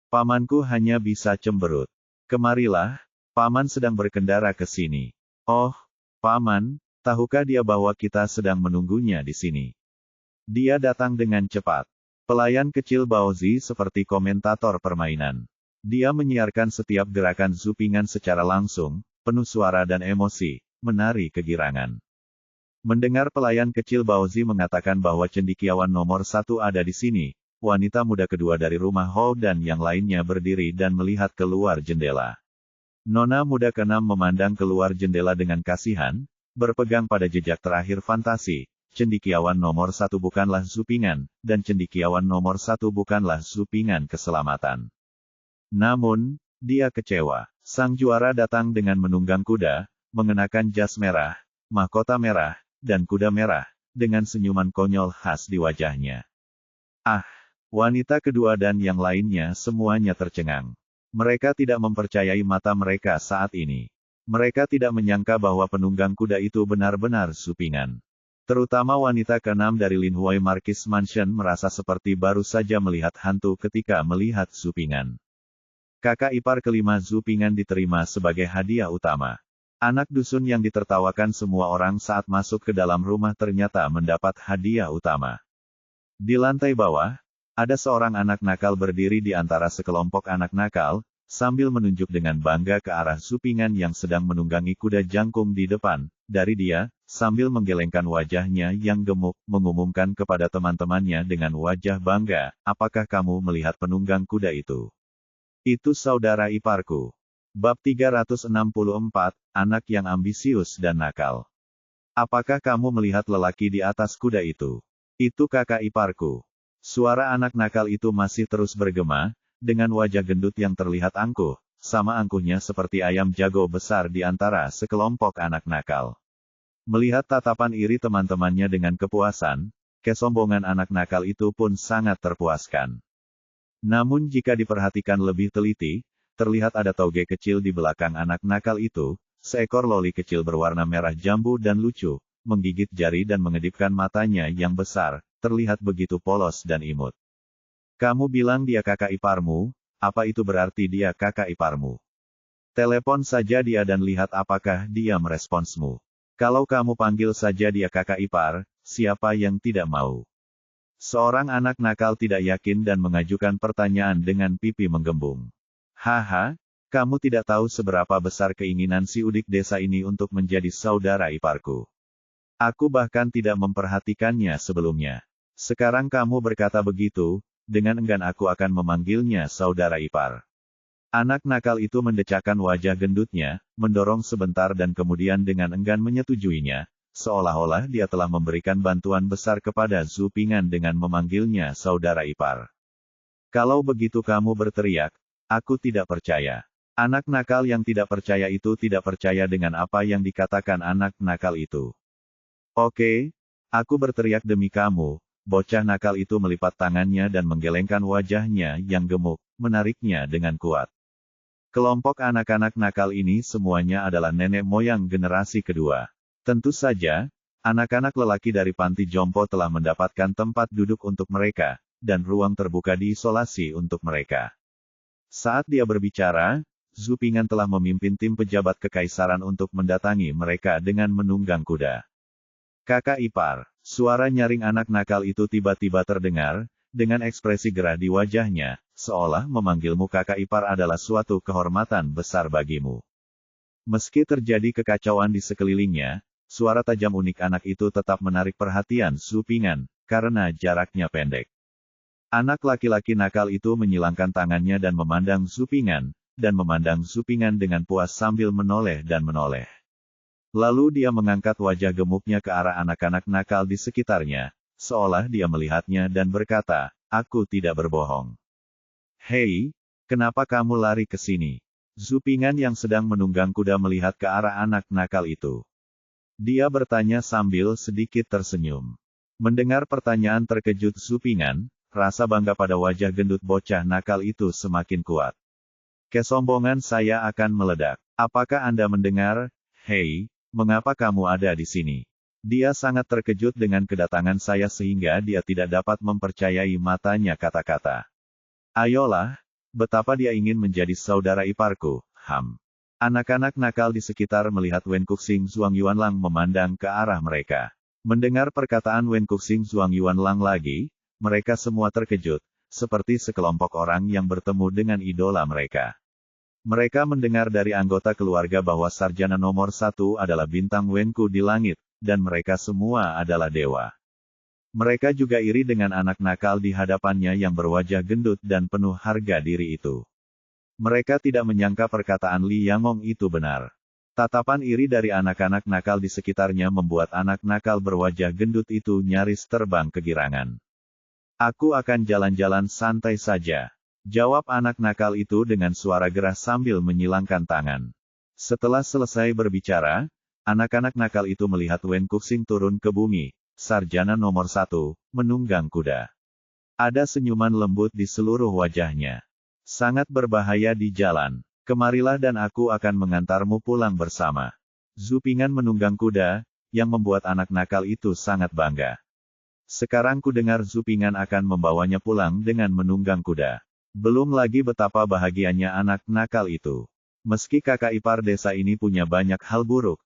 Pamanku hanya bisa cemberut. Kemarilah, paman sedang berkendara ke sini. Oh, paman, tahukah dia bahwa kita sedang menunggunya di sini? Dia datang dengan cepat. Pelayan kecil Baozi seperti komentator permainan. Dia menyiarkan setiap gerakan Zhu Ping'an secara langsung, penuh suara dan emosi, menari kegirangan. Mendengar pelayan kecil Baozi mengatakan bahwa cendekiawan nomor satu ada di sini, wanita muda kedua dari rumah Hou dan yang lainnya berdiri dan melihat keluar jendela. Nona muda keenam memandang keluar jendela dengan kasihan, berpegang pada jejak terakhir fantasi. Cendekiawan nomor satu bukanlah Zhu Ping'an, dan cendekiawan nomor satu bukanlah Zhu Ping'an keselamatan. Namun, dia kecewa. Sang juara datang dengan menunggang kuda, mengenakan jas merah, mahkota merah, dan kuda merah, dengan senyuman konyol khas di wajahnya. Ah, wanita kedua dan yang lainnya semuanya tercengang. Mereka tidak mempercayai mata mereka saat ini. Mereka tidak menyangka bahwa penunggang kuda itu benar-benar Zhu Ping'an. Terutama wanita keenam dari Linhuai Marquis Mansion merasa seperti baru saja melihat hantu ketika melihat Zhu Ping'an. Kakak ipar kelima Zhu Ping'an diterima sebagai hadiah utama. Anak dusun yang ditertawakan semua orang saat masuk ke dalam rumah ternyata mendapat hadiah utama. Di lantai bawah, ada seorang anak nakal berdiri di antara sekelompok anak nakal, sambil menunjuk dengan bangga ke arah Zhu Ping'an yang sedang menunggangi kuda jangkung di depan. Dari dia, sambil menggelengkan wajahnya yang gemuk, mengumumkan kepada teman-temannya dengan wajah bangga, apakah kamu melihat penunggang kuda itu? Itu saudara iparku. Bab 364, Anak yang ambisius dan nakal. Apakah kamu melihat lelaki di atas kuda itu? Itu kakak iparku. Suara anak nakal itu masih terus bergema, dengan wajah gendut yang terlihat angkuh, sama angkuhnya seperti ayam jago besar di antara sekelompok anak nakal. Melihat tatapan iri teman-temannya dengan kepuasan, kesombongan anak nakal itu pun sangat terpuaskan. Namun jika diperhatikan lebih teliti, terlihat ada toge kecil di belakang anak nakal itu, seekor loli kecil berwarna merah jambu dan lucu, menggigit jari dan mengedipkan matanya yang besar, terlihat begitu polos dan imut. Kamu bilang dia kakak iparmu, apa itu berarti dia kakak iparmu? Telepon saja dia dan lihat apakah dia meresponsmu. Kalau kamu panggil saja dia kakak ipar, siapa yang tidak mau? Seorang anak nakal tidak yakin dan mengajukan pertanyaan dengan pipi menggembung. Haha, kamu tidak tahu seberapa besar keinginan si udik desa ini untuk menjadi saudara iparku. Aku bahkan tidak memperhatikannya sebelumnya. Sekarang kamu berkata begitu, dengan enggan aku akan memanggilnya saudara ipar. Anak nakal itu mendecakkan wajah gendutnya, mendorong sebentar dan kemudian dengan enggan menyetujuinya, seolah-olah dia telah memberikan bantuan besar kepada Zhu Ping'an dengan memanggilnya saudara ipar. Kalau begitu kamu berteriak, aku tidak percaya. Anak nakal yang tidak percaya itu tidak percaya dengan apa yang dikatakan anak nakal itu. Oke, aku berteriak demi kamu. Bocah nakal itu melipat tangannya dan menggelengkan wajahnya yang gemuk, menariknya dengan kuat. Kelompok anak-anak nakal ini semuanya adalah nenek moyang generasi kedua. Tentu saja, anak-anak lelaki dari panti jompo telah mendapatkan tempat duduk untuk mereka, dan ruang terbuka diisolasi untuk mereka. Saat dia berbicara, Zhu Ping'an telah memimpin tim pejabat kekaisaran untuk mendatangi mereka dengan menunggang kuda. Kakak ipar, suara nyaring anak nakal itu tiba-tiba terdengar, dengan ekspresi gerah di wajahnya, seolah memanggilmu kakak ipar adalah suatu kehormatan besar bagimu. Meski terjadi kekacauan di sekelilingnya, suara tajam unik anak itu tetap menarik perhatian Zhu Ping'an, karena jaraknya pendek. Anak laki-laki nakal itu menyilangkan tangannya dan memandang Zhu Ping'an, dan memandang Zhu Ping'an dengan puas sambil menoleh dan menoleh. Lalu dia mengangkat wajah gemuknya ke arah anak-anak nakal di sekitarnya, seolah dia melihatnya dan berkata, aku tidak berbohong. Hei, kenapa kamu lari ke sini? Zhu Ping'an yang sedang menunggang kuda melihat ke arah anak nakal itu. Dia bertanya sambil sedikit tersenyum. Mendengar pertanyaan terkejut Zhu Ping'an, rasa bangga pada wajah gendut bocah nakal itu semakin kuat. Kesombongan saya akan meledak. Apakah Anda mendengar? Hei, mengapa kamu ada di sini? Dia sangat terkejut dengan kedatangan saya sehingga dia tidak dapat mempercayai matanya kata-kata. Ayolah, betapa dia ingin menjadi saudara iparku, Anak-anak nakal di sekitar melihat Wen Kuxing Zhuang Yuanlang memandang ke arah mereka. Mendengar perkataan Wen Kuxing Zhuang Yuanlang lagi, mereka semua terkejut, seperti sekelompok orang yang bertemu dengan idola mereka. Mereka mendengar dari anggota keluarga bahwa sarjana nomor 1 adalah bintang Wenku di langit, dan mereka semua adalah dewa. Mereka juga iri dengan anak nakal di hadapannya yang berwajah gendut dan penuh harga diri itu. Mereka tidak menyangka perkataan Li Yangong itu benar. Tatapan iri dari anak-anak nakal di sekitarnya membuat anak nakal berwajah gendut itu nyaris terbang kegirangan. Aku akan jalan-jalan santai saja, jawab anak nakal itu dengan suara gerah sambil menyilangkan tangan. Setelah selesai berbicara, anak-anak nakal itu melihat Wen Kuxing turun ke bumi, sarjana nomor 1, menunggang kuda. Ada senyuman lembut di seluruh wajahnya. Sangat berbahaya di jalan. Kemarilah dan aku akan mengantarmu pulang bersama. Zhu Ping'an menunggang kuda, yang membuat anak nakal itu sangat bangga. Sekarang ku dengar Zhu Ping'an akan membawanya pulang dengan menunggang kuda. Belum lagi betapa bahagianya anak nakal itu. Meski kakak ipar desa ini punya banyak hal buruk,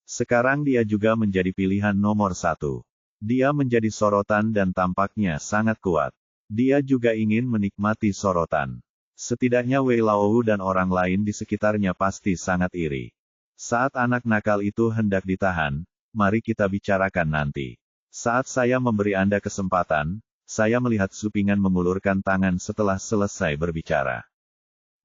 sekarang dia juga menjadi pilihan nomor 1. Dia menjadi sorotan dan tampaknya sangat kuat. Dia juga ingin menikmati sorotan. Setidaknya Wei Laowu dan orang lain di sekitarnya pasti sangat iri. Saat anak nakal itu hendak ditahan, mari kita bicarakan nanti. Saat saya memberi Anda kesempatan, saya melihat Zhu Ping'an mengulurkan tangan setelah selesai berbicara.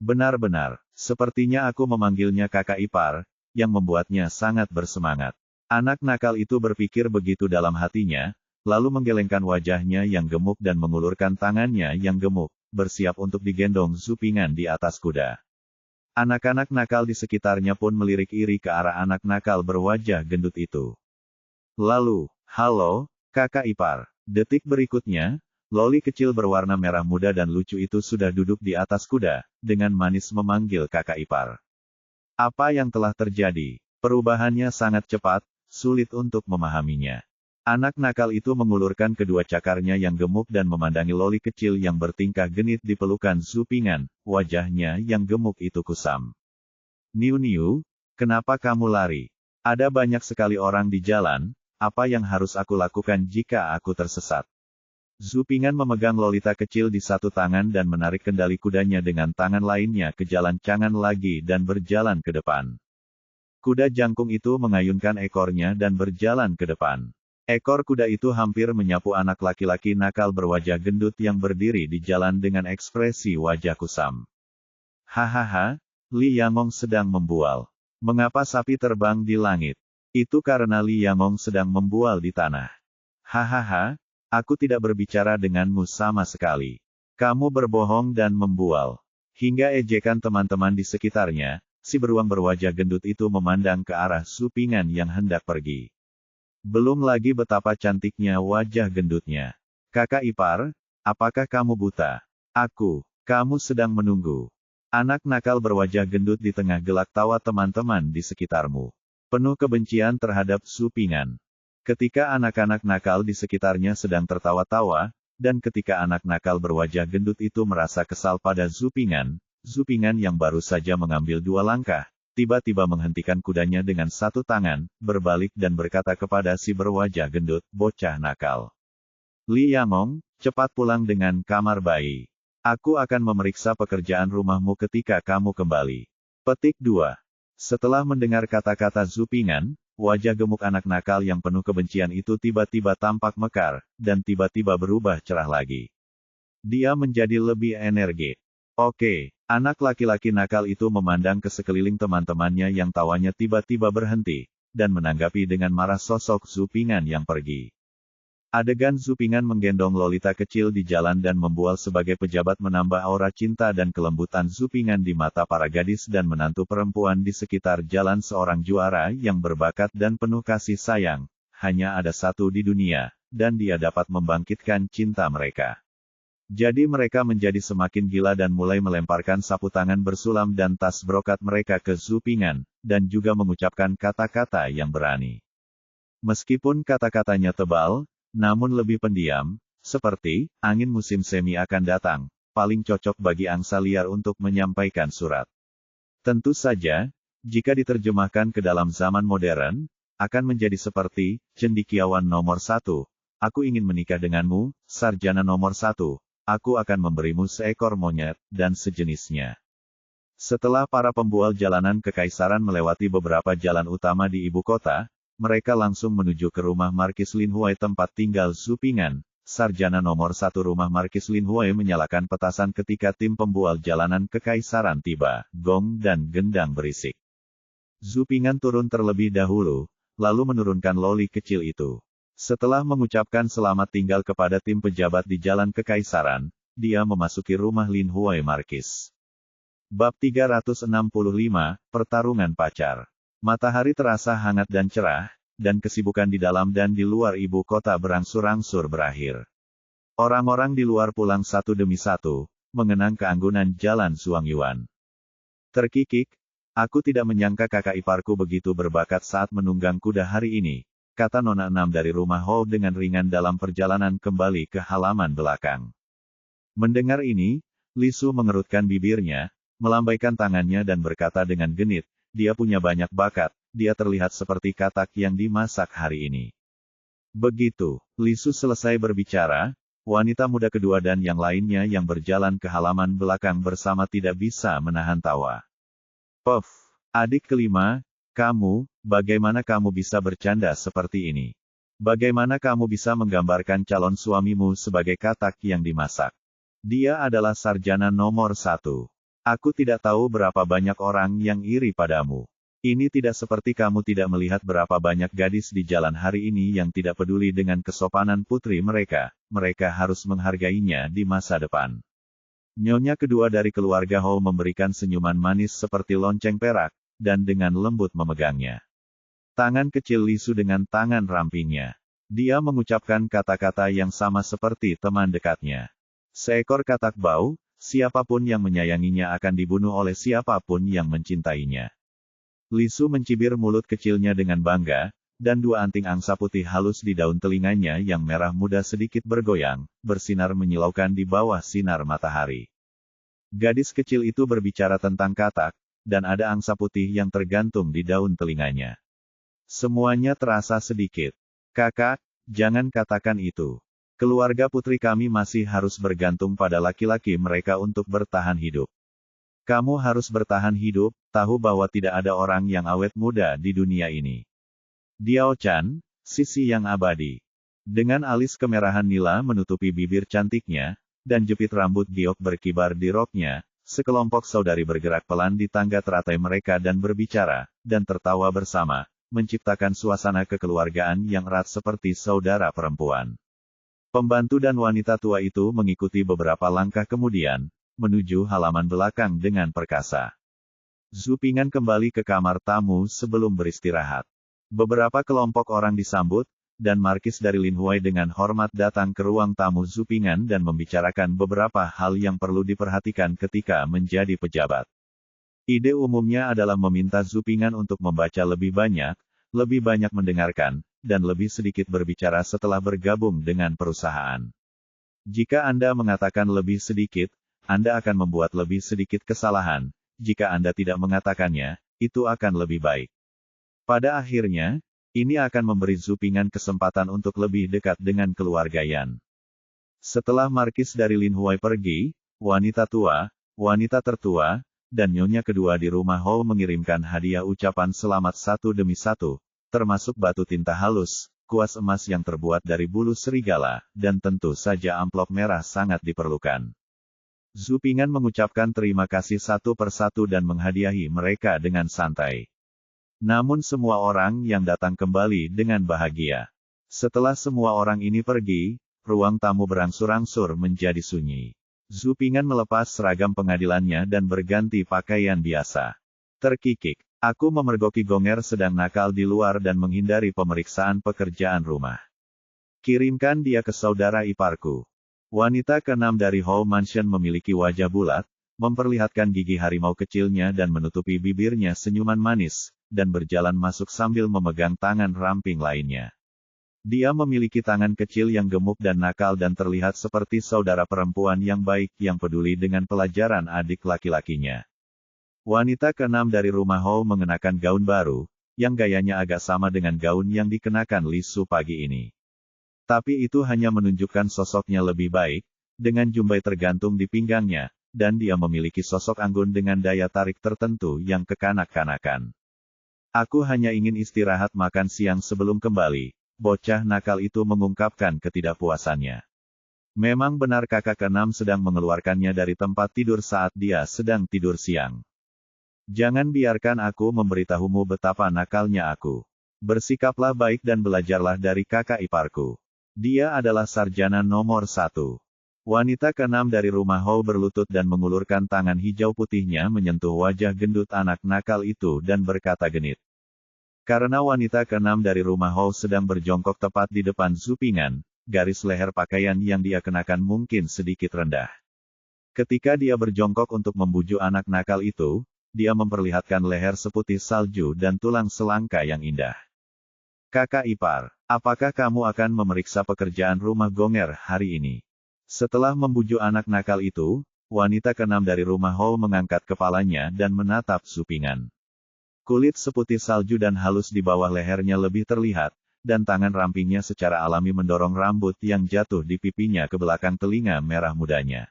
Benar-benar, sepertinya aku memanggilnya kakak ipar, yang membuatnya sangat bersemangat. Anak nakal itu berpikir begitu dalam hatinya, lalu menggelengkan wajahnya yang gemuk dan mengulurkan tangannya yang gemuk, bersiap untuk digendong Zhu Ping'an di atas kuda. Anak-anak nakal di sekitarnya pun melirik iri ke arah anak nakal berwajah gendut itu. Lalu, halo, kakak ipar. Detik berikutnya, loli kecil berwarna merah muda dan lucu itu sudah duduk di atas kuda, dengan manis memanggil kakak ipar. Apa yang telah terjadi? Perubahannya sangat cepat, sulit untuk memahaminya. Anak nakal itu mengulurkan kedua cakarnya yang gemuk dan memandangi loli kecil yang bertingkah genit di pelukan Zhu Ping'an, wajahnya yang gemuk itu kusam. Niu, kenapa kamu lari? Ada banyak sekali orang di jalan, apa yang harus aku lakukan jika aku tersesat? Zhu Ping'an memegang Lolita kecil di satu tangan dan menarik kendali kudanya dengan tangan lainnya ke jalan cangan lagi dan berjalan ke depan. Kuda jangkung itu mengayunkan ekornya dan berjalan ke depan. Ekor kuda itu hampir menyapu anak laki-laki nakal berwajah gendut yang berdiri di jalan dengan ekspresi wajah kusam. Hahaha, Li Yangong sedang membual. Mengapa sapi terbang di langit? Itu karena Li Yangong sedang membual di tanah. Hahaha, aku tidak berbicara denganmu sama sekali. Kamu berbohong dan membual. Hingga ejekan teman-teman di sekitarnya, si beruang berwajah gendut itu memandang ke arah Zhu Ping'an yang hendak pergi. Belum lagi betapa cantiknya wajah gendutnya. Kakak ipar, apakah kamu buta? Kamu sedang menunggu. Anak nakal berwajah gendut di tengah gelak tawa teman-teman di sekitarmu. Penuh kebencian terhadap Zhu Ping'an. Ketika anak-anak nakal di sekitarnya sedang tertawa-tawa, dan ketika anak nakal berwajah gendut itu merasa kesal pada Zhu Ping'an yang baru saja mengambil 2 langkah, tiba-tiba menghentikan kudanya dengan satu tangan, berbalik dan berkata kepada si berwajah gendut, bocah nakal. Li Yangong, cepat pulang dengan kamar bayi. Aku akan memeriksa pekerjaan rumahmu ketika kamu kembali. Petik 2. Setelah mendengar kata-kata Zhu Ping'an, wajah gemuk anak nakal yang penuh kebencian itu tiba-tiba tampak mekar, dan tiba-tiba berubah cerah lagi. Dia menjadi lebih energik. Oke, anak laki-laki nakal itu memandang ke sekeliling teman-temannya yang tawanya tiba-tiba berhenti, dan menanggapi dengan marah sosok Zhu Ping'an yang pergi. Adegan Zhu Ping'an menggendong Lolita kecil di jalan dan membual sebagai pejabat menambah aura cinta dan kelembutan Zhu Ping'an di mata para gadis dan menantu perempuan di sekitar jalan seorang juara yang berbakat dan penuh kasih sayang, hanya ada satu di dunia, dan dia dapat membangkitkan cinta mereka. Jadi mereka menjadi semakin gila dan mulai melemparkan sapu tangan bersulam dan tas brokat mereka ke Zhu Ping'an, dan juga mengucapkan kata-kata yang berani. Meskipun kata-katanya tebal, namun lebih pendiam, seperti, angin musim semi akan datang, paling cocok bagi angsa liar untuk menyampaikan surat. Tentu saja, jika diterjemahkan ke dalam zaman modern, akan menjadi seperti, cendekiawan nomor 1, aku ingin menikah denganmu, sarjana nomor 1, aku akan memberimu seekor monyet, dan sejenisnya. Setelah para pembual jalanan kekaisaran melewati beberapa jalan utama di ibu kota, mereka langsung menuju ke rumah Markis Lin Huai tempat tinggal Zhu Ping'an. Sarjana nomor 1 rumah Markis Lin Huai menyalakan petasan ketika tim pembual jalanan kekaisaran tiba, gong dan gendang berisik. Zhu Ping'an turun terlebih dahulu, lalu menurunkan loli kecil itu. Setelah mengucapkan selamat tinggal kepada tim pejabat di jalan kekaisaran, dia memasuki rumah Lin Huai Markis. Bab 365, Pertarungan Pacar. Matahari terasa hangat dan cerah, dan kesibukan di dalam dan di luar ibu kota berangsur-angsur berakhir. Orang-orang di luar pulang satu demi satu, mengenang keanggunan jalan Suangyuan. Terkikik, aku tidak menyangka kakak iparku begitu berbakat saat menunggang kuda hari ini, kata Nona Enam dari rumah Hou dengan ringan dalam perjalanan kembali ke halaman belakang. Mendengar ini, Li Su mengerutkan bibirnya, melambaikan tangannya dan berkata dengan genit, dia punya banyak bakat, dia terlihat seperti katak yang dimasak hari ini. Begitu, Li Su selesai berbicara, wanita muda kedua dan yang lainnya yang berjalan ke halaman belakang bersama tidak bisa menahan tawa. Puff, adik kelima, kamu, bagaimana kamu bisa bercanda seperti ini? Bagaimana kamu bisa menggambarkan calon suamimu sebagai katak yang dimasak? Dia adalah sarjana nomor 1. Aku tidak tahu berapa banyak orang yang iri padamu. Ini tidak seperti kamu tidak melihat berapa banyak gadis di jalan hari ini yang tidak peduli dengan kesopanan putri mereka harus menghargainya di masa depan. Nyonya kedua dari keluarga Hou memberikan senyuman manis seperti lonceng perak, dan dengan lembut memegangnya. Tangan kecil Li Su dengan tangan rampingnya. Dia mengucapkan kata-kata yang sama seperti teman dekatnya. Seekor katak bau, siapapun yang menyayanginya akan dibunuh oleh siapapun yang mencintainya. Li Su mencibir mulut kecilnya dengan bangga, dan dua anting angsa putih halus di daun telinganya yang merah muda sedikit bergoyang, bersinar menyilaukan di bawah sinar matahari. Gadis kecil itu berbicara tentang katak, dan ada angsa putih yang tergantung di daun telinganya. Semuanya terasa sedikit. Kakak, jangan katakan itu. Keluarga putri kami masih harus bergantung pada laki-laki mereka untuk bertahan hidup. Kamu harus bertahan hidup, tahu bahwa tidak ada orang yang awet muda di dunia ini. Diao Chan, sisi yang abadi. Dengan alis kemerahan nila menutupi bibir cantiknya, dan jepit rambut giok berkibar di roknya, sekelompok saudari bergerak pelan di tangga teratai mereka dan berbicara, dan tertawa bersama, menciptakan suasana kekeluargaan yang erat seperti saudara perempuan. Pembantu dan wanita tua itu mengikuti beberapa langkah kemudian, menuju halaman belakang dengan perkasa. Zhu Ping'an kembali ke kamar tamu sebelum beristirahat. Beberapa kelompok orang disambut, dan Markis dari Lin Huai dengan hormat datang ke ruang tamu Zhu Ping'an dan membicarakan beberapa hal yang perlu diperhatikan ketika menjadi pejabat. Ide umumnya adalah meminta Zhu Ping'an untuk membaca lebih banyak mendengarkan, dan lebih sedikit berbicara setelah bergabung dengan perusahaan. Jika Anda mengatakan lebih sedikit, Anda akan membuat lebih sedikit kesalahan. Jika Anda tidak mengatakannya, itu akan lebih baik. Pada akhirnya, ini akan memberi Zhu Ping'an kesempatan untuk lebih dekat dengan keluarga Yan. Setelah Markis dari Lin Huai pergi, wanita tua, wanita tertua, dan nyonya kedua di rumah Hou mengirimkan hadiah ucapan selamat satu demi satu, termasuk batu tinta halus, kuas emas yang terbuat dari bulu serigala, dan tentu saja amplop merah sangat diperlukan. Zhu Ping'an mengucapkan terima kasih satu persatu dan menghadiahi mereka dengan santai. Namun semua orang yang datang kembali dengan bahagia. Setelah semua orang ini pergi, ruang tamu berangsur-angsur menjadi sunyi. Zhu Ping'an melepas seragam pengadilannya dan berganti pakaian biasa. Terkikik. Aku memergoki Gonger sedang nakal di luar dan menghindari pemeriksaan pekerjaan rumah. Kirimkan dia ke saudara iparku. Wanita keenam dari Hou Mansion memiliki wajah bulat, memperlihatkan gigi harimau kecilnya dan menutupi bibirnya senyuman manis, dan berjalan masuk sambil memegang tangan ramping lainnya. Dia memiliki tangan kecil yang gemuk dan nakal dan terlihat seperti saudara perempuan yang baik yang peduli dengan pelajaran adik laki-lakinya. Wanita keenam dari rumah Hou mengenakan gaun baru, yang gayanya agak sama dengan gaun yang dikenakan Li Su pagi ini. Tapi itu hanya menunjukkan sosoknya lebih baik, dengan jumbai tergantung di pinggangnya, dan dia memiliki sosok anggun dengan daya tarik tertentu yang kekanak-kanakan. Aku hanya ingin istirahat makan siang sebelum kembali, bocah nakal itu mengungkapkan ketidakpuasannya. Memang benar kakak keenam sedang mengeluarkannya dari tempat tidur saat dia sedang tidur siang. Jangan biarkan aku memberitahumu betapa nakalnya aku. Bersikaplah baik dan belajarlah dari kakak iparku. Dia adalah sarjana nomor 1. Wanita keenam dari rumah Hou berlutut dan mengulurkan tangan hijau putihnya menyentuh wajah gendut anak nakal itu dan berkata genit. Karena wanita keenam dari rumah Hou sedang berjongkok tepat di depan Zupingan, garis leher pakaian yang dia kenakan mungkin sedikit rendah. Ketika dia berjongkok untuk membujuk anak nakal itu, dia memperlihatkan leher seputih salju dan tulang selangka yang indah. Kakak ipar, apakah kamu akan memeriksa pekerjaan rumah Gonger hari ini? Setelah membujuk anak nakal itu, wanita keenam dari rumah Hou mengangkat kepalanya dan menatap Zupingan. Kulit seputih salju dan halus di bawah lehernya lebih terlihat, dan tangan rampingnya secara alami mendorong rambut yang jatuh di pipinya ke belakang telinga merah mudanya.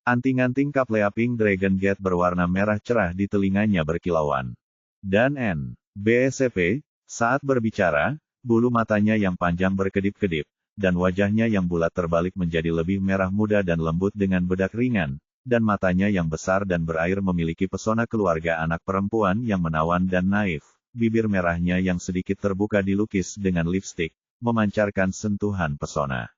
Anting-anting Kapleaping Dragon Gate berwarna merah cerah di telinganya berkilauan. Dan BSCP, saat berbicara, bulu matanya yang panjang berkedip-kedip, dan wajahnya yang bulat terbalik menjadi lebih merah muda dan lembut dengan bedak ringan, dan matanya yang besar dan berair memiliki pesona keluarga anak perempuan yang menawan dan naif. Bibir merahnya yang sedikit terbuka dilukis dengan lipstik, memancarkan sentuhan pesona.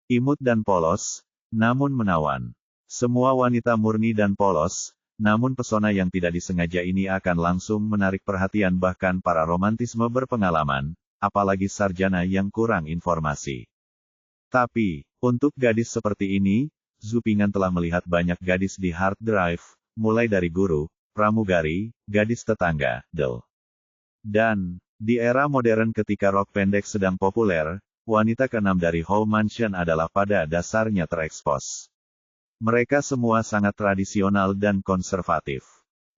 Imut dan polos, namun menawan. Semua wanita murni dan polos, namun pesona yang tidak disengaja ini akan langsung menarik perhatian bahkan para romantisme berpengalaman, apalagi sarjana yang kurang informasi. Tapi, untuk gadis seperti ini, Zupingan telah melihat banyak gadis di Hard Drive, mulai dari guru, pramugari, gadis tetangga, dan, di era modern ketika rok pendek sedang populer, wanita keenam dari Hou Mansion adalah pada dasarnya terekspos. Mereka semua sangat tradisional dan konservatif.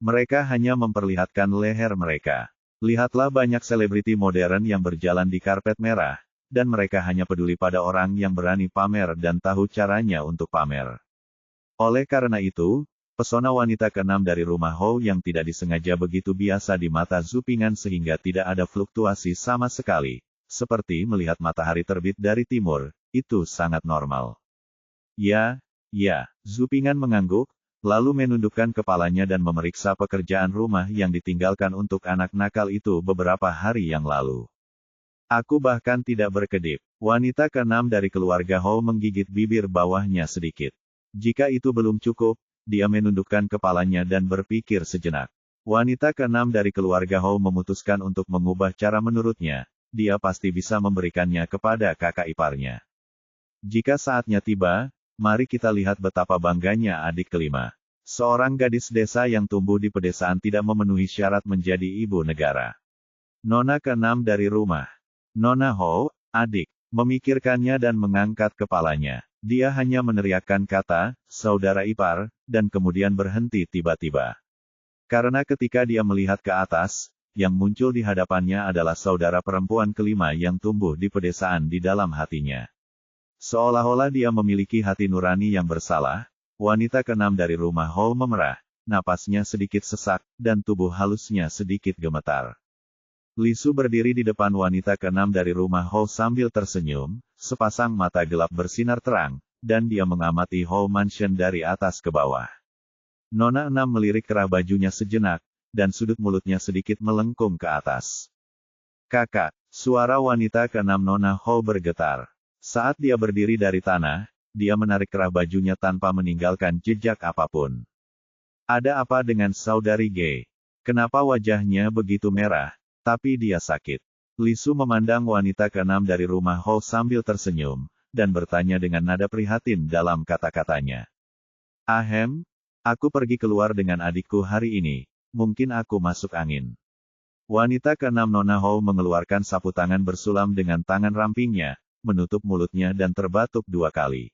Mereka hanya memperlihatkan leher mereka. Lihatlah banyak selebriti modern yang berjalan di karpet merah, dan mereka hanya peduli pada orang yang berani pamer dan tahu caranya untuk pamer. Oleh karena itu, pesona wanita keenam dari rumah Hou yang tidak disengaja begitu biasa di mata Zupingan sehingga tidak ada fluktuasi sama sekali, seperti melihat matahari terbit dari timur, itu sangat normal. Ya, Zupingan mengangguk, lalu menundukkan kepalanya dan memeriksa pekerjaan rumah yang ditinggalkan untuk anak nakal itu beberapa hari yang lalu. Aku bahkan tidak berkedip. Wanita keenam dari keluarga Hou menggigit bibir bawahnya sedikit. Jika itu belum cukup, dia menundukkan kepalanya dan berpikir sejenak. Wanita keenam dari keluarga Hou memutuskan untuk mengubah cara menurutnya, dia pasti bisa memberikannya kepada kakak iparnya. Jika saatnya tiba, mari kita lihat betapa bangganya adik kelima. Seorang gadis desa yang tumbuh di pedesaan tidak memenuhi syarat menjadi ibu negara. Nona keenam dari rumah Nona Hou, adik, memikirkannya dan mengangkat kepalanya. Dia hanya meneriakkan kata, saudara ipar, dan kemudian berhenti tiba-tiba. Karena ketika dia melihat ke atas, yang muncul di hadapannya adalah saudara perempuan kelima yang tumbuh di pedesaan di dalam hatinya. Seolah-olah dia memiliki hati nurani yang bersalah, wanita keenam dari rumah Hou memerah, napasnya sedikit sesak, dan tubuh halusnya sedikit gemetar. Lisu berdiri di depan wanita keenam dari rumah Hou sambil tersenyum, sepasang mata gelap bersinar terang, dan dia mengamati Hou Mansion dari atas ke bawah. Nona enam melirik kerah bajunya sejenak, dan sudut mulutnya sedikit melengkung ke atas. Kakak, suara wanita keenam Nona Hou bergetar. Saat dia berdiri dari tanah, dia menarik kerah bajunya tanpa meninggalkan jejak apapun. Ada apa dengan saudari Ge? Kenapa wajahnya begitu merah? Tapi dia sakit. Lisu memandang wanita keenam dari rumah Hou sambil tersenyum, dan bertanya dengan nada prihatin dalam kata-katanya. Ahem, aku pergi keluar dengan adikku hari ini, mungkin aku masuk angin. Wanita keenam Nona Hou mengeluarkan sapu tangan bersulam dengan tangan rampingnya, menutup mulutnya dan terbatuk 2 kali.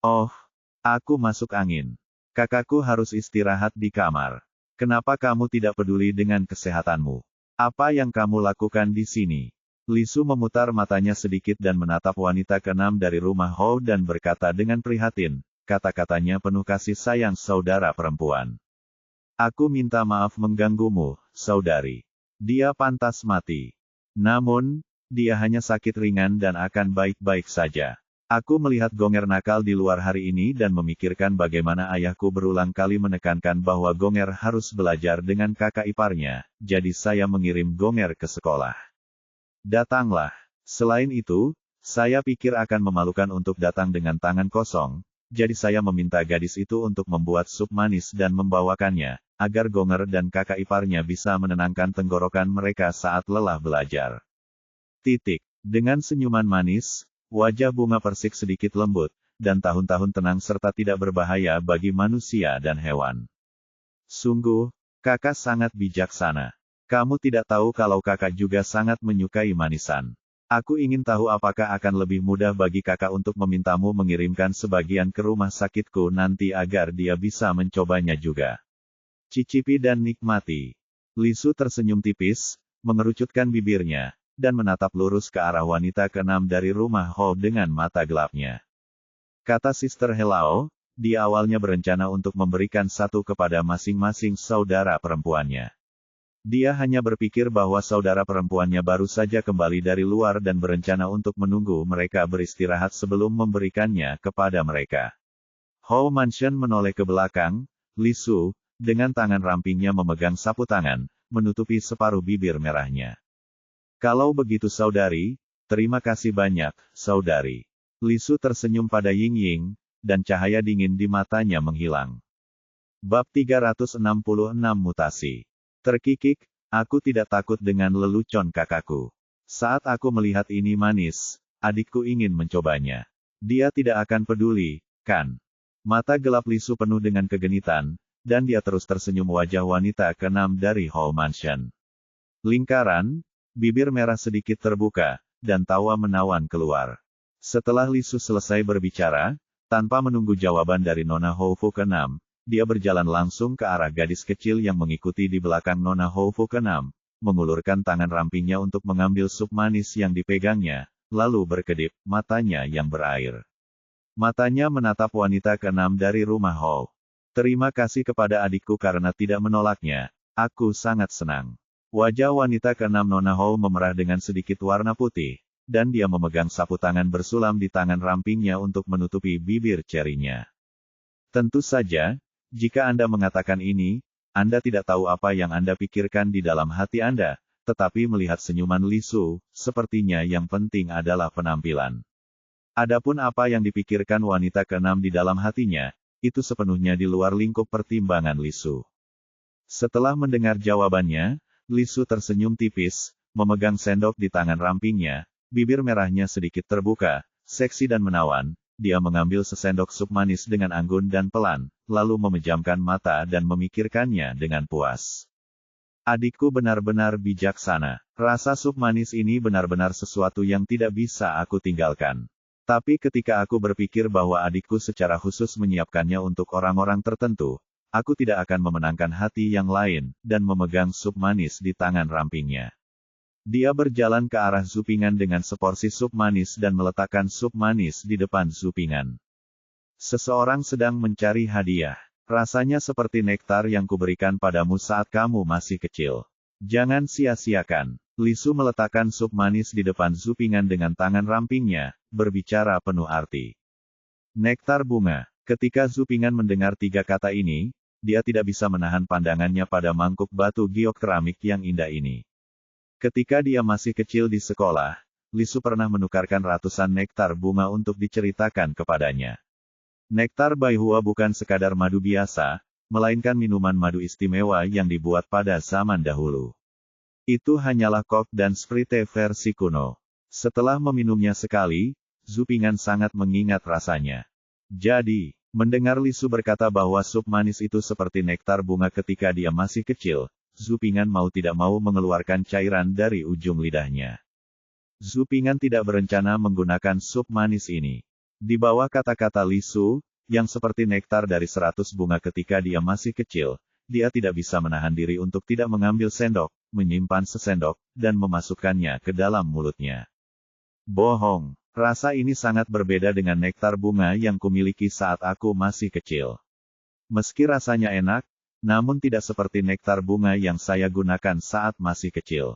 Oh, aku masuk angin. Kakakku harus istirahat di kamar. Kenapa kamu tidak peduli dengan kesehatanmu? Apa yang kamu lakukan di sini? Lisu memutar matanya sedikit dan menatap wanita keenam dari rumah Hou dan berkata dengan prihatin, kata-katanya penuh kasih sayang saudara perempuan. Aku minta maaf mengganggumu, saudari. Dia pantas mati. Namun, dia hanya sakit ringan dan akan baik-baik saja. Aku melihat Gonger nakal di luar hari ini dan memikirkan bagaimana ayahku berulang kali menekankan bahwa Gonger harus belajar dengan kakak iparnya, jadi saya mengirim Gonger ke sekolah. Datanglah. Selain itu, saya pikir akan memalukan untuk datang dengan tangan kosong, jadi saya meminta gadis itu untuk membuat sup manis dan membawakannya, agar Gonger dan kakak iparnya bisa menenangkan tenggorokan mereka saat lelah belajar. Dengan senyuman manis, wajah bunga persik sedikit lembut, dan tahun-tahun tenang serta tidak berbahaya bagi manusia dan hewan. Sungguh, kakak sangat bijaksana. Kamu tidak tahu kalau kakak juga sangat menyukai manisan. Aku ingin tahu apakah akan lebih mudah bagi kakak untuk memintamu mengirimkan sebagian ke rumah sakitku nanti agar dia bisa mencobanya juga. Cicipi dan nikmati. Li Su tersenyum tipis, mengerucutkan bibirnya, dan menatap lurus ke arah wanita keenam dari rumah Ho dengan mata gelapnya. Kata Sister Helao, dia awalnya berencana untuk memberikan satu kepada masing-masing saudara perempuannya. Dia hanya berpikir bahwa saudara perempuannya baru saja kembali dari luar dan berencana untuk menunggu mereka beristirahat sebelum memberikannya kepada mereka. Ho Mansion menoleh ke belakang, Li Su, dengan tangan rampingnya memegang sapu tangan, menutupi separuh bibir merahnya. Kalau begitu saudari, terima kasih banyak, saudari. Li Su tersenyum pada Ying Ying, dan cahaya dingin di matanya menghilang. Bab 366 Mutasi. Terkikik, aku tidak takut dengan lelucon kakakku. Saat aku melihat ini manis, adikku ingin mencobanya. Dia tidak akan peduli, kan? Mata gelap Li Su penuh dengan kegenitan, dan dia terus tersenyum wajah wanita keenam dari Hall Mansion. Lingkaran, bibir merah sedikit terbuka, dan tawa menawan keluar. Setelah Li Su selesai berbicara, tanpa menunggu jawaban dari Nona Hou Fu ke-6, dia berjalan langsung ke arah gadis kecil yang mengikuti di belakang Nona Hou Fu ke-6, mengulurkan tangan rampingnya untuk mengambil sup manis yang dipegangnya, lalu berkedip, matanya yang berair. Matanya menatap wanita ke-6 dari rumah Hou. Terima kasih kepada adikku karena tidak menolaknya, aku sangat senang. Wajah wanita ke-6 Nona Hou memerah dengan sedikit warna putih, dan dia memegang sapu tangan bersulam di tangan rampingnya untuk menutupi bibir cerinya. Tentu saja, jika Anda mengatakan ini, Anda tidak tahu apa yang Anda pikirkan di dalam hati Anda, tetapi melihat senyuman Li Su, sepertinya yang penting adalah penampilan. Adapun apa yang dipikirkan wanita ke-6 di dalam hatinya, itu sepenuhnya di luar lingkup pertimbangan Li Su. Setelah mendengar jawabannya, Li Su tersenyum tipis, memegang sendok di tangan rampingnya, bibir merahnya sedikit terbuka, seksi dan menawan. Dia mengambil sesendok sup manis dengan anggun dan pelan, lalu memejamkan mata dan memikirkannya dengan puas. Adikku benar-benar bijaksana. Rasa sup manis ini benar-benar sesuatu yang tidak bisa aku tinggalkan. Tapi ketika aku berpikir bahwa adikku secara khusus menyiapkannya untuk orang-orang tertentu, aku tidak akan memenangkan hati yang lain, dan memegang sup manis di tangan rampingnya. Dia berjalan ke arah Zupingan dengan seporsi sup manis dan meletakkan sup manis di depan Zupingan. Seseorang sedang mencari hadiah. Rasanya seperti nektar yang kuberikan padamu saat kamu masih kecil. Jangan sia-siakan. Li Su meletakkan sup manis di depan Zupingan dengan tangan rampingnya, berbicara penuh arti. Nektar bunga. Ketika Zupingan mendengar tiga kata ini, dia tidak bisa menahan pandangannya pada mangkuk batu giok keramik yang indah ini. Ketika dia masih kecil di sekolah, Li Su pernah menukarkan ratusan nektar bunga untuk diceritakan kepadanya. Nektar Baihua bukan sekadar madu biasa, melainkan minuman madu istimewa yang dibuat pada zaman dahulu. Itu hanyalah kok dan sprite versi kuno. Setelah meminumnya sekali, Zupingan sangat mengingat rasanya. Jadi, mendengar Li Su berkata bahwa sup manis itu seperti nektar bunga ketika dia masih kecil, Zupingan mau tidak mau mengeluarkan cairan dari ujung lidahnya. Zupingan tidak berencana menggunakan sup manis ini. Di bawah kata-kata Li Su, yang seperti nektar dari 100 bunga ketika dia masih kecil, dia tidak bisa menahan diri untuk tidak mengambil sendok, menyimpan sesendok, dan memasukkannya ke dalam mulutnya. Bohong, rasa ini sangat berbeda dengan nektar bunga yang kumiliki saat aku masih kecil. Meski rasanya enak, namun tidak seperti nektar bunga yang saya gunakan saat masih kecil.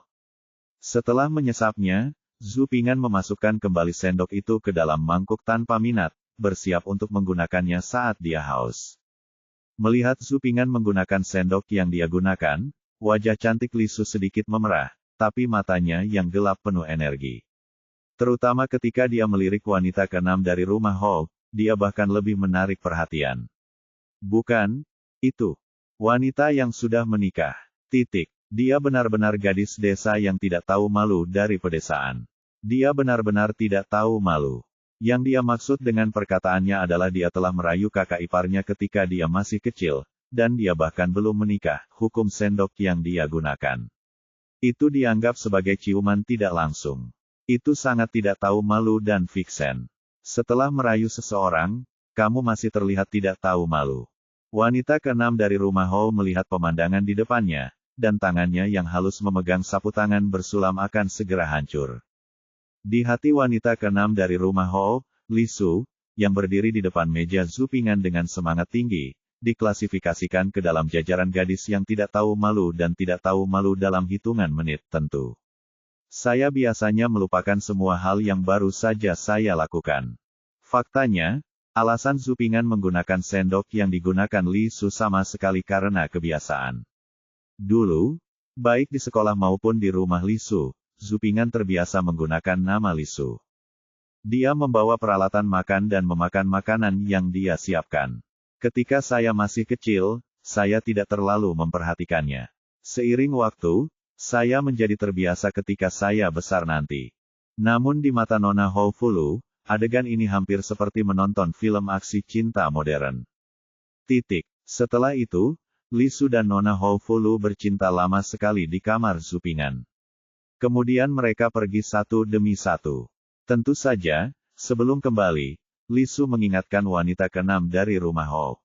Setelah menyesapnya, Zupingan memasukkan kembali sendok itu ke dalam mangkuk tanpa minat, bersiap untuk menggunakannya saat dia haus. Melihat Zupingan menggunakan sendok yang dia gunakan, wajah cantik Li Su sedikit memerah, tapi matanya yang gelap penuh energi. Terutama ketika dia melirik wanita ke-6 dari rumah Ho, dia bahkan lebih menarik perhatian. Bukan, itu. Wanita yang sudah menikah. Dia benar-benar gadis desa yang tidak tahu malu dari pedesaan. Dia benar-benar tidak tahu malu. Yang dia maksud dengan perkataannya adalah dia telah merayu kakak iparnya ketika dia masih kecil, dan dia bahkan belum menikah, hukum sendok yang dia gunakan. Itu dianggap sebagai ciuman tidak langsung. Itu sangat tidak tahu malu dan fiksen. Setelah merayu seseorang, kamu masih terlihat tidak tahu malu. Wanita keenam dari rumah Hou melihat pemandangan di depannya, dan tangannya yang halus memegang sapu tangan bersulam akan segera hancur. Di hati wanita keenam dari rumah Hou, Li Su, yang berdiri di depan meja zupingan dengan semangat tinggi, diklasifikasikan ke dalam jajaran gadis yang tidak tahu malu dan tidak tahu malu dalam hitungan menit tentu. Saya biasanya melupakan semua hal yang baru saja saya lakukan. Faktanya, alasan zupingan menggunakan sendok yang digunakan Li Su sama sekali karena kebiasaan. Dulu, baik di sekolah maupun di rumah Li Su, zupingan terbiasa menggunakan nama Li Su. Dia membawa peralatan makan dan memakan makanan yang dia siapkan. Ketika saya masih kecil, saya tidak terlalu memperhatikannya. Seiring waktu, saya menjadi terbiasa ketika saya besar nanti. Namun di mata Nona Hou Fulu, adegan ini hampir seperti menonton film aksi cinta modern. Setelah itu, Li Su dan Nona Hou Fulu bercinta lama sekali di kamar zupingan. Kemudian mereka pergi satu demi satu. Tentu saja, sebelum kembali, Li Su mengingatkan wanita keenam dari rumah Hou.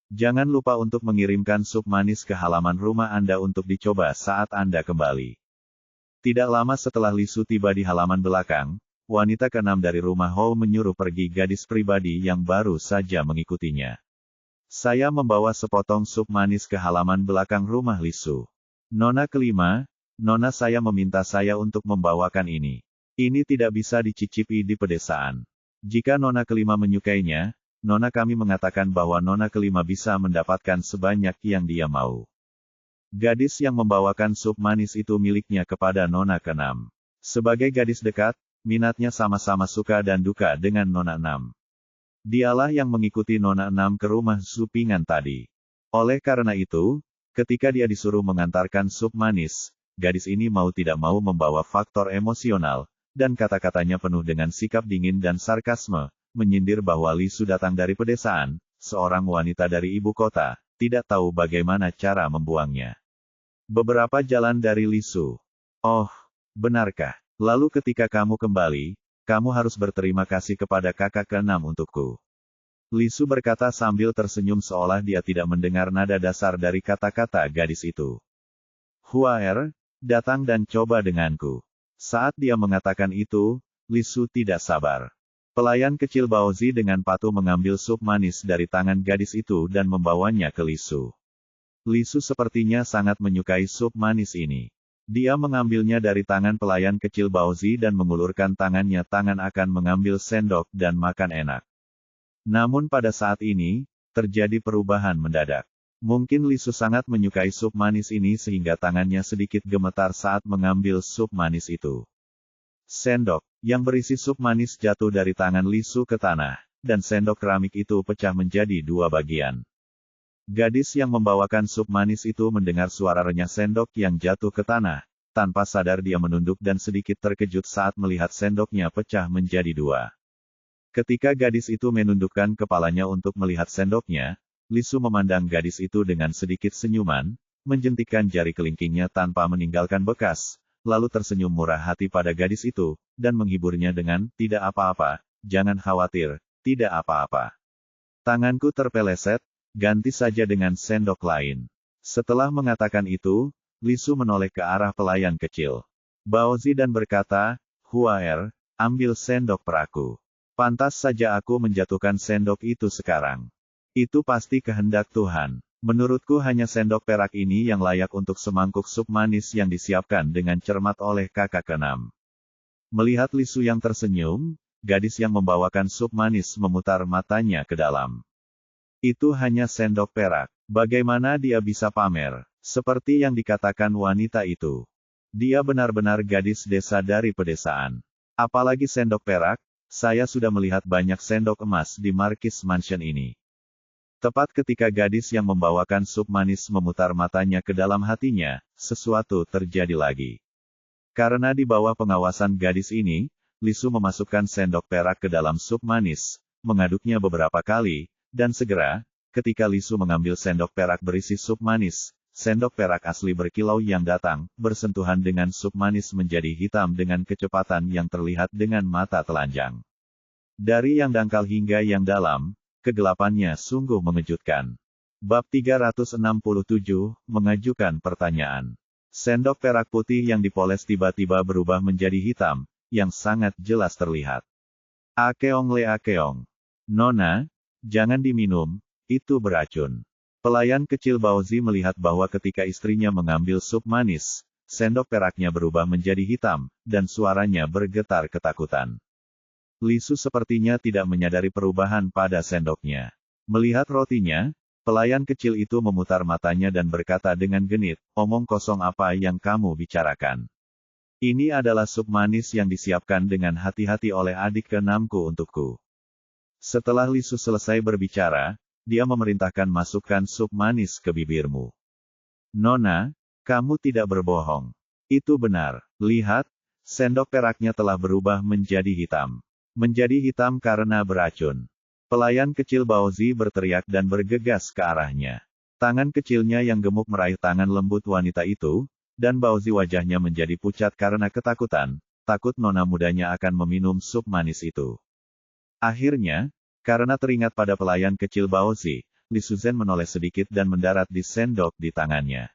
Jangan lupa untuk mengirimkan sup manis ke halaman rumah Anda untuk dicoba saat Anda kembali. Tidak lama setelah Li Su tiba di halaman belakang, wanita keenam dari rumah Hou menyuruh pergi gadis pribadi yang baru saja mengikutinya. Saya membawa sepotong sup manis ke halaman belakang rumah Li Su. Nona kelima, Nona saya meminta saya untuk membawakan ini. Ini tidak bisa dicicipi di pedesaan. Jika Nona kelima menyukainya, Nona kami mengatakan bahwa Nona kelima bisa mendapatkan sebanyak yang dia mau. Gadis yang membawakan sup manis itu miliknya kepada Nona keenam. Sebagai gadis dekat, minatnya sama-sama suka dan duka dengan Nona enam. Dialah yang mengikuti Nona enam ke rumah zupingan tadi. Oleh karena itu, ketika dia disuruh mengantarkan sup manis, gadis ini mau tidak mau membawa faktor emosional, dan kata-katanya penuh dengan sikap dingin dan sarkasme, menyindir bahwa Li Su datang dari pedesaan, seorang wanita dari ibu kota, tidak tahu bagaimana cara membuangnya. Beberapa jalan dari Li Su. Oh, benarkah? Lalu ketika kamu kembali, kamu harus berterima kasih kepada kakak keenam untukku. Li Su berkata sambil tersenyum seolah dia tidak mendengar nada dasar dari kata-kata gadis itu. Huaer, datang dan coba denganku. Saat dia mengatakan itu, Li Su tidak sabar. Pelayan kecil Baozi dengan patuh mengambil sup manis dari tangan gadis itu dan membawanya ke Li Su. Li Su sepertinya sangat menyukai sup manis ini. Dia mengambilnya dari tangan pelayan kecil Baozi dan mengulurkan tangannya tangan akan mengambil sendok dan makan enak. Namun pada saat ini, terjadi perubahan mendadak. Mungkin Li Su sangat menyukai sup manis ini sehingga tangannya sedikit gemetar saat mengambil sup manis itu. Sendok yang berisi sup manis jatuh dari tangan Li Su ke tanah, dan sendok keramik itu pecah menjadi dua bagian. Gadis yang membawakan sup manis itu mendengar suara renyah sendok yang jatuh ke tanah. Tanpa sadar dia menunduk dan sedikit terkejut saat melihat sendoknya pecah menjadi dua. Ketika gadis itu menundukkan kepalanya untuk melihat sendoknya, Li Su memandang gadis itu dengan sedikit senyuman, menjentikkan jari kelingkingnya tanpa meninggalkan bekas, lalu tersenyum murah hati pada gadis itu, dan menghiburnya dengan, "Tidak apa-apa, jangan khawatir, tidak apa-apa. Tanganku terpeleset, ganti saja dengan sendok lain." Setelah mengatakan itu, Li Su menoleh ke arah pelayan kecil Baozi dan berkata, "Huaer, ambil sendok peraku. Pantas saja aku menjatuhkan sendok itu sekarang. Itu pasti kehendak Tuhan. Menurutku hanya sendok perak ini yang layak untuk semangkuk sup manis yang disiapkan dengan cermat oleh kakak keenam." Melihat Li Su yang tersenyum, gadis yang membawakan sup manis memutar matanya ke dalam. Itu hanya sendok perak. Bagaimana dia bisa pamer? Seperti yang dikatakan wanita itu. Dia benar-benar gadis desa dari pedesaan. Apalagi sendok perak, Saya sudah melihat banyak sendok emas di Marquis Mansion ini. Tepat ketika gadis yang membawakan sup manis memutar matanya ke dalam hatinya, sesuatu terjadi lagi. Karena di bawah pengawasan gadis ini, Lisu memasukkan sendok perak ke dalam sup manis, mengaduknya beberapa kali, dan segera, ketika Lisu mengambil sendok perak berisi sup manis, sendok perak asli berkilau yang datang, bersentuhan dengan sup manis menjadi hitam dengan kecepatan yang terlihat dengan mata telanjang. Dari yang dangkal hingga yang dalam, kegelapannya sungguh mengejutkan. Bab 367, mengajukan pertanyaan. Sendok perak putih yang dipoles tiba-tiba berubah menjadi hitam, yang sangat jelas terlihat. Akeong le akeong. Nona, jangan diminum, itu beracun. Pelayan kecil Baozi melihat bahwa ketika istrinya mengambil sup manis, sendok peraknya berubah menjadi hitam, dan suaranya bergetar ketakutan. Lisu sepertinya tidak menyadari perubahan pada sendoknya. Melihat rotinya, pelayan kecil itu memutar matanya dan berkata dengan genit, "Omong kosong apa yang kamu bicarakan? Ini adalah sup manis yang disiapkan dengan hati-hati oleh adik keenamku untukku." Setelah Lisu selesai berbicara, dia memerintahkan masukkan sup manis ke bibirmu. Nona, kamu tidak berbohong. Itu benar. Lihat, sendok peraknya telah berubah menjadi hitam. Menjadi hitam karena beracun. Pelayan kecil Baozi berteriak dan bergegas ke arahnya. Tangan kecilnya yang gemuk meraih tangan lembut wanita itu, dan Baozi wajahnya menjadi pucat karena ketakutan, takut nona mudanya akan meminum sup manis itu. Akhirnya, karena teringat pada pelayan kecil Baozi, Li Suzhen menoleh sedikit dan mendarat di sendok di tangannya.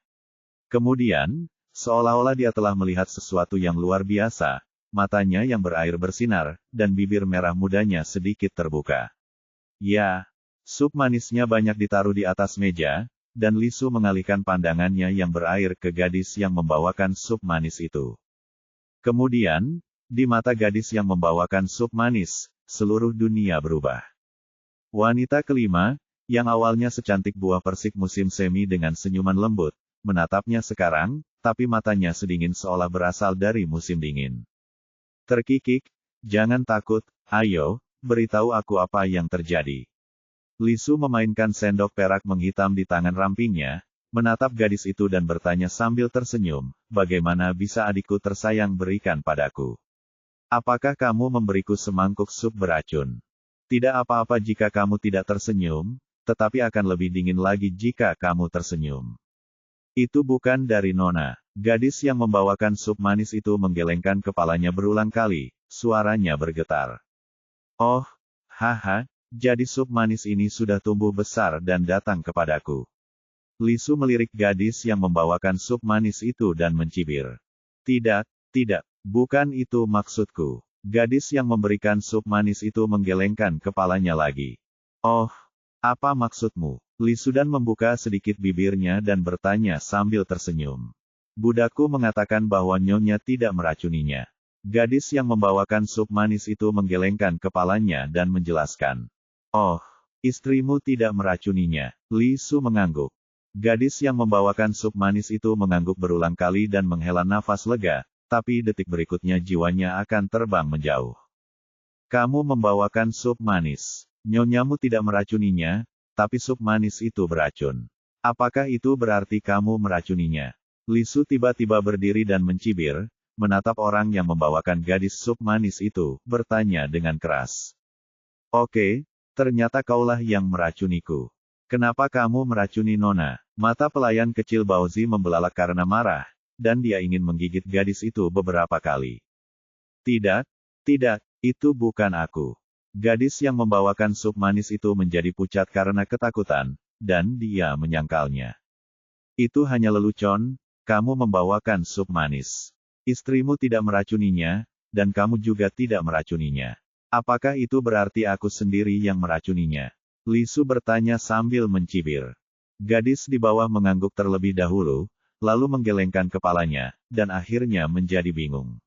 Kemudian, seolah-olah dia telah melihat sesuatu yang luar biasa, matanya yang berair bersinar, dan bibir merah mudanya sedikit terbuka. Ya, sup manisnya banyak ditaruh di atas meja, dan Lisu mengalihkan pandangannya yang berair ke gadis yang membawakan sup manis itu. Kemudian, di mata gadis yang membawakan sup manis, seluruh dunia berubah. Wanita kelima, yang awalnya secantik buah persik musim semi dengan senyuman lembut, menatapnya sekarang, tapi matanya sedingin seolah berasal dari musim dingin. Terkikik, jangan takut, ayo, beritahu aku apa yang terjadi. Lisu memainkan sendok perak menghitam di tangan rampingnya, menatap gadis itu dan bertanya sambil tersenyum, bagaimana bisa adikku tersayang berikan padaku? Apakah kamu memberiku semangkuk sup beracun? Tidak apa-apa jika kamu tidak tersenyum, tetapi akan lebih dingin lagi jika kamu tersenyum. Itu bukan dari Nona. Gadis yang membawakan sup manis itu menggelengkan kepalanya berulang kali, suaranya bergetar. Oh, haha, jadi sup manis ini sudah tumbuh besar dan datang kepadaku. Lisu melirik gadis yang membawakan sup manis itu dan mencibir. Tidak, bukan itu maksudku. Gadis yang memberikan sup manis itu menggelengkan kepalanya lagi. Oh, apa maksudmu? Lisu dan membuka sedikit bibirnya dan bertanya sambil tersenyum. Budakku mengatakan bahwa nyonya tidak meracuninya. Gadis yang membawakan sup manis itu menggelengkan kepalanya dan menjelaskan. Oh, istrimu tidak meracuninya. Lisu mengangguk. Gadis yang membawakan sup manis itu mengangguk berulang kali dan menghela nafas lega, tapi detik berikutnya jiwanya akan terbang menjauh. Kamu membawakan sup manis. Nyonyamu tidak meracuninya, tapi sup manis itu beracun. Apakah itu berarti kamu meracuninya? Lisu tiba-tiba berdiri dan mencibir, menatap orang yang membawakan gadis sup manis itu, bertanya dengan keras. Oke, ternyata kaulah yang meracuniku. Kenapa kamu meracuni Nona? Mata pelayan kecil Baozi membelalak karena marah, dan dia ingin menggigit gadis itu beberapa kali. Tidak, itu bukan aku. Gadis yang membawakan sup manis itu menjadi pucat karena ketakutan, dan dia menyangkalnya. Itu hanya lelucon, kamu membawakan sup manis. Istrimu tidak meracuninya, dan kamu juga tidak meracuninya. Apakah itu berarti aku sendiri yang meracuninya? Lisu bertanya sambil mencibir. Gadis di bawah mengangguk terlebih dahulu, lalu menggelengkan kepalanya, dan akhirnya menjadi bingung.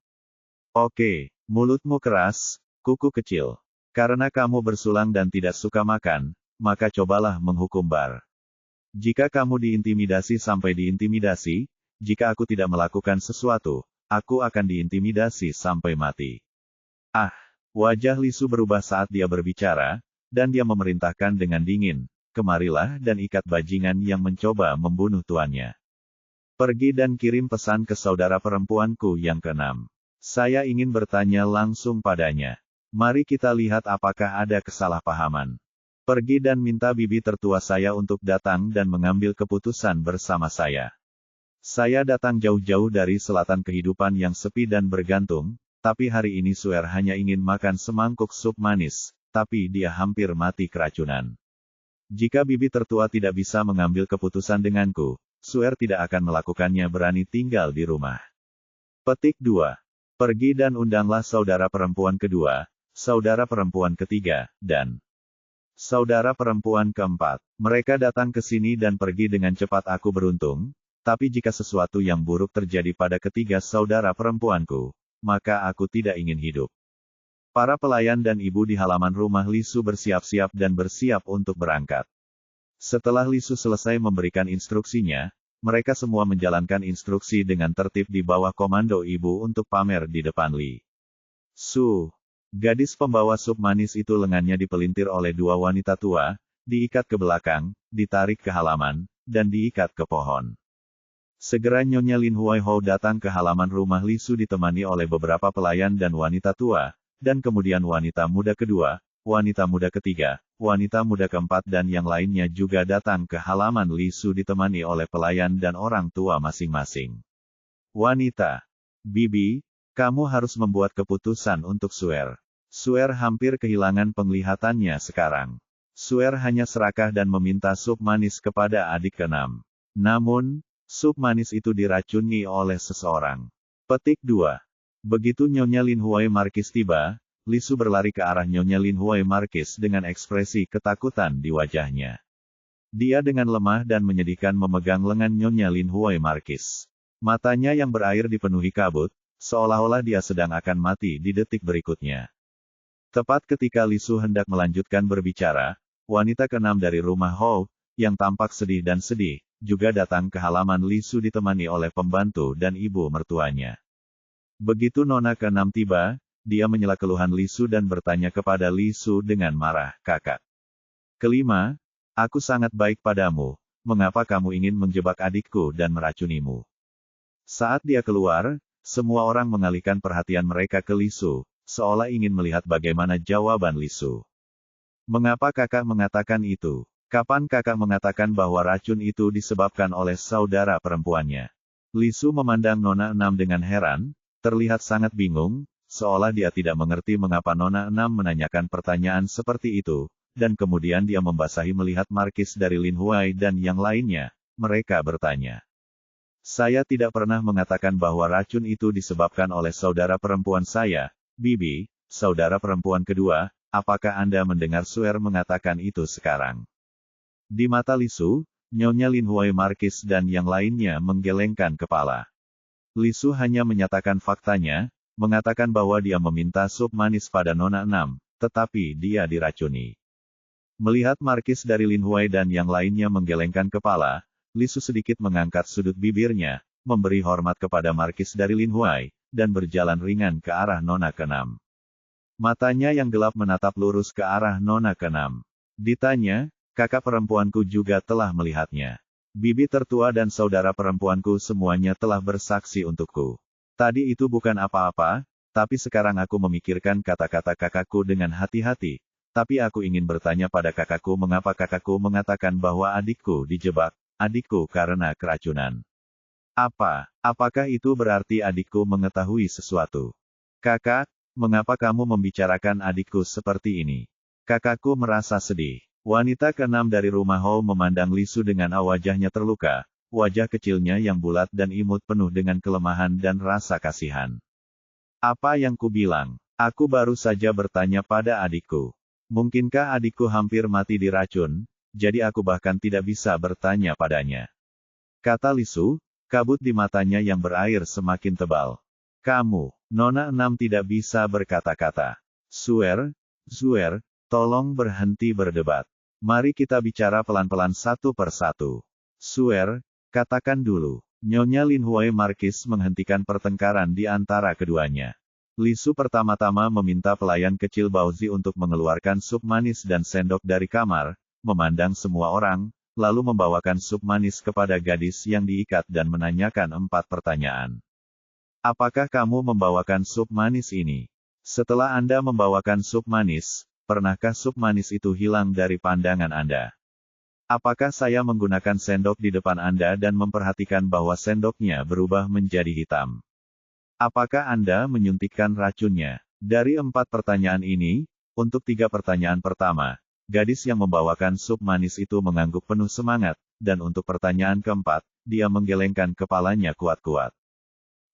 Oke, mulutmu keras, kuku kecil. Karena kamu bersulang dan tidak suka makan, maka cobalah menghukum Bar. Jika kamu diintimidasi sampai diintimidasi, jika aku tidak melakukan sesuatu, aku akan diintimidasi sampai mati. Ah, Wajah Li Su berubah saat dia berbicara, dan dia memerintahkan dengan dingin, kemarilah dan ikat bajingan yang mencoba membunuh tuannya. Pergi dan kirim pesan ke saudara perempuanku yang keenam. Saya ingin bertanya langsung padanya. Mari kita lihat apakah ada kesalahpahaman. Pergi dan minta bibi tertua saya untuk datang dan mengambil keputusan bersama saya. Saya datang jauh-jauh dari selatan kehidupan yang sepi dan bergantung, tapi hari ini Suer hanya ingin makan semangkuk sup manis, tapi dia hampir mati keracunan. Jika bibi tertua tidak bisa mengambil keputusan denganku, Suer tidak akan melakukannya berani tinggal di rumah. Petik 2. Pergi dan undanglah saudara perempuan kedua, saudara perempuan ketiga, dan saudara perempuan keempat. Mereka datang ke sini dan pergi dengan cepat. Aku beruntung, tapi jika sesuatu yang buruk terjadi pada ketiga saudara perempuanku, maka aku tidak ingin hidup. Para pelayan dan ibu di halaman rumah Li Su bersiap-siap dan bersiap untuk berangkat. Setelah Li Su selesai memberikan instruksinya, mereka semua menjalankan instruksi dengan tertib di bawah komando ibu untuk pamer di depan Li Su. Gadis pembawa sup manis itu lengannya dipelintir oleh dua wanita tua, diikat ke belakang, ditarik ke halaman, dan diikat ke pohon. Segera Nyonya Lin Huaihou datang ke halaman rumah Li Su ditemani oleh beberapa pelayan dan wanita tua, dan kemudian wanita muda kedua, wanita muda ketiga, wanita muda keempat dan yang lainnya juga datang ke halaman Li Su ditemani oleh pelayan dan orang tua masing-masing. Wanita, bibi, kamu harus membuat keputusan untuk Suer. Suer hampir kehilangan penglihatannya sekarang. Suer hanya serakah dan meminta sup manis kepada adik keenam. Namun, sup manis itu diracuni oleh seseorang. Petik 2. Begitu Nyonya Lin Huai Markis tiba, Li Su berlari ke arah Nyonya Lin Huai Markis dengan ekspresi ketakutan di wajahnya. Dia dengan lemah dan menyedihkan memegang lengan Nyonya Lin Huai Markis. Matanya yang berair dipenuhi kabut, seolah-olah dia sedang akan mati di detik berikutnya. Tepat ketika Li Su hendak melanjutkan berbicara, wanita keenam dari rumah Hou, yang tampak sedih dan sedih, juga datang ke halaman Li Su ditemani oleh pembantu dan ibu mertuanya. Begitu nona keenam tiba, dia menyela keluhan Li Su dan bertanya kepada Li Su dengan marah, kakak kelima, aku sangat baik padamu, mengapa kamu ingin menjebak adikku dan meracunimu? Saat dia keluar, semua orang mengalihkan perhatian mereka ke Li Su, seolah ingin melihat bagaimana jawaban Li Su. Mengapa kakak mengatakan itu? Kapan kakak mengatakan bahwa racun itu disebabkan oleh saudara perempuannya? Li Su memandang nona enam dengan heran, terlihat sangat bingung, seolah dia tidak mengerti mengapa nona enam menanyakan pertanyaan seperti itu, dan kemudian dia membasahi melihat Markis dari Lin Huai dan yang lainnya. Mereka bertanya. Saya tidak pernah mengatakan bahwa racun itu disebabkan oleh saudara perempuan saya, bibi, saudara perempuan kedua, apakah Anda mendengar Suer mengatakan itu sekarang? Di mata Li Su, Nyonya Lin Huai Markis dan yang lainnya menggelengkan kepala. Li Su hanya menyatakan faktanya, mengatakan bahwa dia meminta sup manis pada nona enam, tetapi dia diracuni. Melihat Markis dari Lin Huai dan yang lainnya menggelengkan kepala, Li Su sedikit mengangkat sudut bibirnya, memberi hormat kepada Markis dari Lin Huai, dan berjalan ringan ke arah nona keenam. Matanya yang gelap menatap lurus ke arah nona keenam. Ditanya, kakak perempuanku juga telah melihatnya. Bibi tertua dan saudara perempuanku semuanya telah bersaksi untukku. Tadi itu bukan apa-apa, tapi sekarang aku memikirkan kata-kata kakakku dengan hati-hati. Tapi aku ingin bertanya pada kakakku mengapa kakakku mengatakan bahwa adikku dijebak, adikku karena keracunan. Apakah itu berarti adikku mengetahui sesuatu? Kakak, mengapa kamu membicarakan adikku seperti ini? Kakakku merasa sedih. Wanita keenam dari rumah Hou memandang Li Su dengan wajahnya terluka, wajah kecilnya yang bulat dan imut penuh dengan kelemahan dan rasa kasihan. Apa yang ku bilang? Aku baru saja bertanya pada adikku. Mungkinkah adikku hampir mati diracun, jadi aku bahkan tidak bisa bertanya padanya. Kata Li Su, kabut di matanya yang berair semakin tebal. Kamu, nona enam tidak bisa berkata-kata. Suer, tolong berhenti berdebat. Mari kita bicara pelan-pelan satu persatu. Suer, katakan dulu. Nyonya Lin Huai Markis menghentikan pertengkaran di antara keduanya. Li Su pertama-tama meminta pelayan kecil Baozi untuk mengeluarkan sup manis dan sendok dari kamar, memandang semua orang, lalu membawakan sup manis kepada gadis yang diikat dan menanyakan 4 pertanyaan. Apakah kamu membawakan sup manis ini? Setelah Anda membawakan sup manis, pernahkah sup manis itu hilang dari pandangan Anda? Apakah saya menggunakan sendok di depan Anda dan memperhatikan bahwa sendoknya berubah menjadi hitam? Apakah Anda menyuntikkan racunnya? Dari 4 pertanyaan ini, untuk 3 pertanyaan pertama, gadis yang membawakan sup manis itu mengangguk penuh semangat, dan untuk pertanyaan keempat, dia menggelengkan kepalanya kuat-kuat.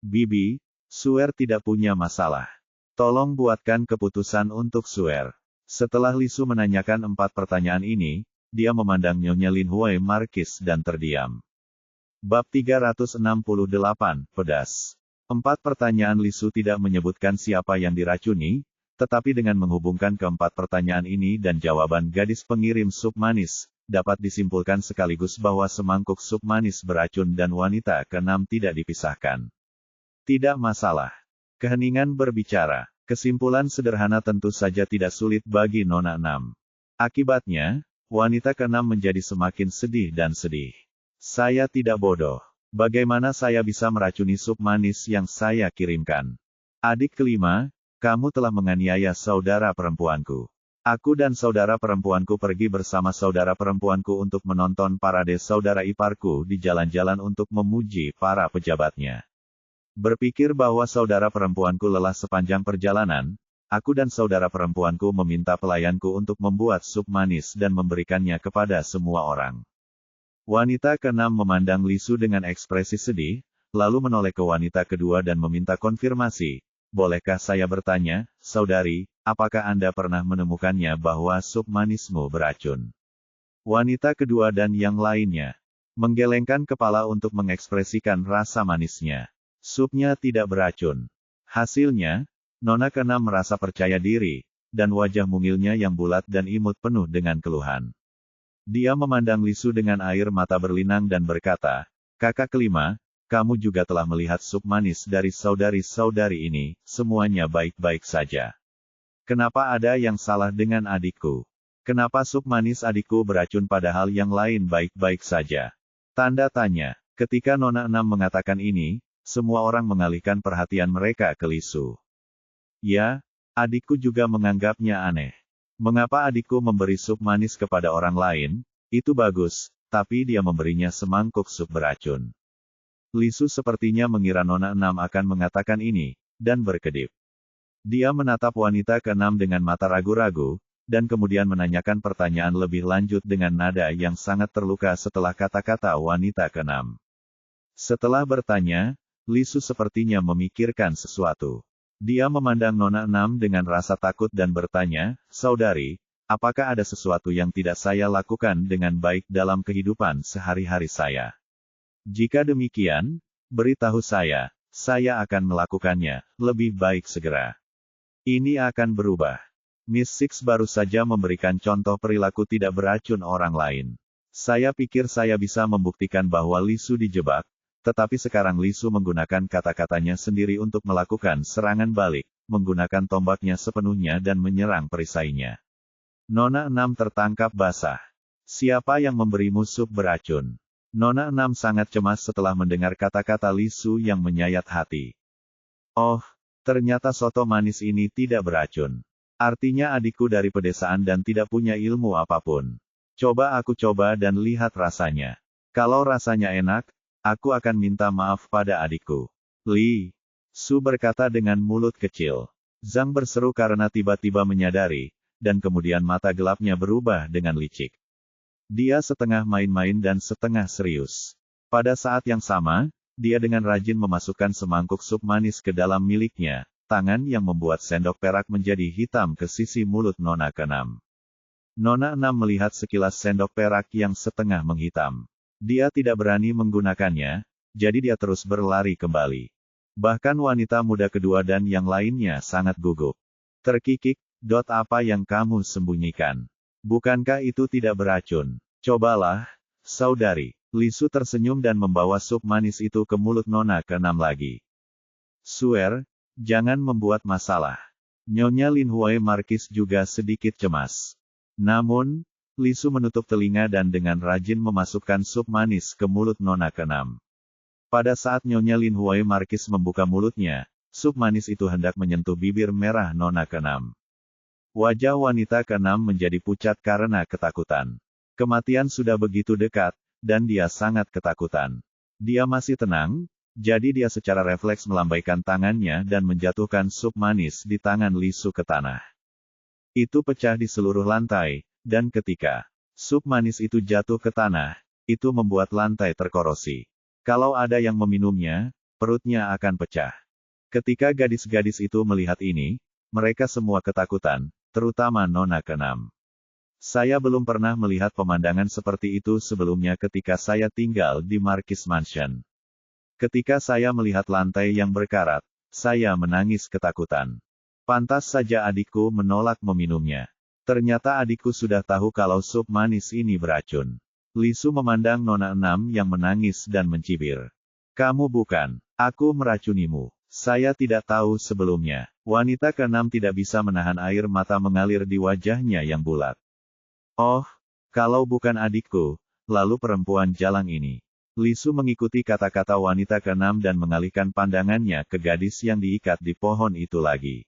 Bibi, Suer tidak punya masalah. Tolong buatkan keputusan untuk Suer. Setelah Li Su menanyakan 4 pertanyaan ini, dia memandang Nyonya Lin Huai Markis dan terdiam. Bab 368, Pedas. 4 pertanyaan Li Su tidak menyebutkan siapa yang diracuni, tetapi dengan menghubungkan keempat pertanyaan ini dan jawaban gadis pengirim sup manis, dapat disimpulkan sekaligus bahwa semangkuk sup manis beracun dan wanita keenam tidak dipisahkan. Tidak masalah. Keheningan berbicara. Kesimpulan sederhana tentu saja tidak sulit bagi Nona Enam. Akibatnya, wanita keenam menjadi semakin sedih dan sedih. Saya tidak bodoh. Bagaimana saya bisa meracuni sup manis yang saya kirimkan? Adik kelima, kamu telah menganiaya saudara perempuanku. Aku dan saudara perempuanku pergi bersama saudara perempuanku untuk menonton parade saudara iparku di jalan-jalan untuk memuji para pejabatnya. Berpikir bahwa saudara perempuanku lelah sepanjang perjalanan, aku dan saudara perempuanku meminta pelayanku untuk membuat sup manis dan memberikannya kepada semua orang. Wanita keenam memandang Li Su dengan ekspresi sedih, lalu menoleh ke wanita kedua dan meminta konfirmasi. Bolehkah saya bertanya, saudari, apakah Anda pernah menemukannya bahwa sup manismu beracun? Wanita kedua dan yang lainnya menggelengkan kepala untuk mengekspresikan rasa manisnya. Supnya tidak beracun. Hasilnya, Nona keenam merasa percaya diri, dan wajah mungilnya yang bulat dan imut penuh dengan keluhan. Dia memandang Li Su dengan air mata berlinang dan berkata, kakak kelima, kamu juga telah melihat sup manis dari saudari-saudari ini, semuanya baik-baik saja. Kenapa ada yang salah dengan adikku? Kenapa sup manis adikku beracun padahal yang lain baik-baik saja? Tanda tanya. Ketika Nona Enam mengatakan ini, semua orang mengalihkan perhatian mereka ke Li Su. Ya, adikku juga menganggapnya aneh. Mengapa adikku memberi sup manis kepada orang lain? Itu bagus, tapi dia memberinya semangkuk sup beracun. Li Su sepertinya mengira Nona Enam akan mengatakan ini, dan berkedip. Dia menatap wanita keenam dengan mata ragu-ragu, dan kemudian menanyakan pertanyaan lebih lanjut dengan nada yang sangat terluka setelah kata-kata wanita keenam. Setelah bertanya, Li Su sepertinya memikirkan sesuatu. Dia memandang Nona Enam dengan rasa takut dan bertanya, saudari, apakah ada sesuatu yang tidak saya lakukan dengan baik dalam kehidupan sehari-hari saya? Jika demikian, beritahu saya akan melakukannya, lebih baik segera. Ini akan berubah. Miss Six baru saja memberikan contoh perilaku tidak beracun orang lain. Saya pikir saya bisa membuktikan bahwa Li Su dijebak, tetapi sekarang Li Su menggunakan kata-katanya sendiri untuk melakukan serangan balik, menggunakan tombaknya sepenuhnya dan menyerang perisainya. Nona Enam tertangkap basah. Siapa yang memberimu sup beracun? Nona Enam sangat cemas setelah mendengar kata-kata Li Su yang menyayat hati. Oh, ternyata soto manis ini tidak beracun. Artinya adikku dari pedesaan dan tidak punya ilmu apapun. Coba aku coba dan lihat rasanya. Kalau rasanya enak, aku akan minta maaf pada adikku. Li Su berkata dengan mulut kecil. Zhang berseru karena tiba-tiba menyadari, dan kemudian mata gelapnya berubah dengan licik. Dia setengah main-main dan setengah serius. Pada saat yang sama, dia dengan rajin memasukkan semangkuk sup manis ke dalam miliknya, tangan yang membuat sendok perak menjadi hitam ke sisi mulut Nona keenam. Nona Enam melihat sekilas sendok perak yang setengah menghitam. Dia tidak berani menggunakannya, jadi dia terus berlari kembali. Bahkan wanita muda kedua dan yang lainnya sangat gugup. Terkikik, apa yang kamu sembunyikan? Bukankah itu tidak beracun? Cobalah, saudari. Li Su tersenyum dan membawa sup manis itu ke mulut Nona keenam lagi. Suer, Jangan membuat masalah. Nyonya Lin Huai Markis juga sedikit cemas. Namun, Li Su menutup telinga dan dengan rajin memasukkan sup manis ke mulut nona keenam. Pada saat Nyonya Lin Huai Markis membuka mulutnya, sup manis itu hendak menyentuh bibir merah nona keenam. Wajah wanita keenam menjadi pucat karena ketakutan. Kematian sudah begitu dekat, dan dia sangat ketakutan. Dia masih tenang, jadi dia secara refleks melambaikan tangannya dan menjatuhkan sup manis di tangan Li Su ke tanah. Itu pecah di seluruh lantai, dan ketika sup manis itu jatuh ke tanah, itu membuat lantai terkorosi. Kalau ada yang meminumnya, perutnya akan pecah. Ketika gadis-gadis itu melihat ini, mereka semua ketakutan, terutama nona keenam. Saya belum pernah melihat pemandangan seperti itu sebelumnya ketika saya tinggal di Marquis Mansion. Ketika saya melihat lantai yang berkarat, saya menangis ketakutan. Pantas saja adikku menolak meminumnya. Ternyata adikku sudah tahu kalau sup manis ini beracun. Li Su memandang nona enam yang menangis dan mencibir. Kamu bukan, aku meracunimu. Saya tidak tahu sebelumnya. Wanita keenam tidak bisa menahan air mata mengalir di wajahnya yang bulat. Oh, kalau bukan adikku, lalu perempuan jalang ini. Li Su mengikuti kata-kata wanita keenam dan mengalihkan pandangannya ke gadis yang diikat di pohon itu lagi.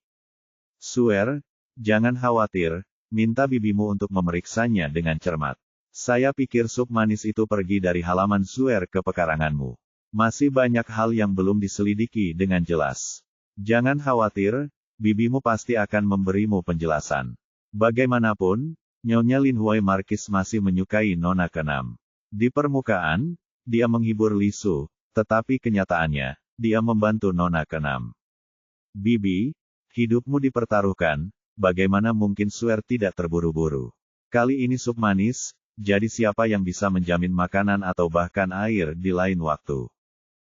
Suer, jangan khawatir, minta bibimu untuk memeriksanya dengan cermat. Saya pikir sup manis itu pergi dari halaman Suer ke pekaranganmu. Masih banyak hal yang belum diselidiki dengan jelas. Jangan khawatir, bibimu pasti akan memberimu penjelasan. Bagaimanapun, Nyonya Lin Huai Markis masih menyukai nona keenam. Di permukaan, dia menghibur Li Su, tetapi kenyataannya, dia membantu nona keenam. Bibi, hidupmu dipertaruhkan, bagaimana mungkin Suer tidak terburu-buru? Kali ini sup manis, jadi siapa yang bisa menjamin makanan atau bahkan air di lain waktu?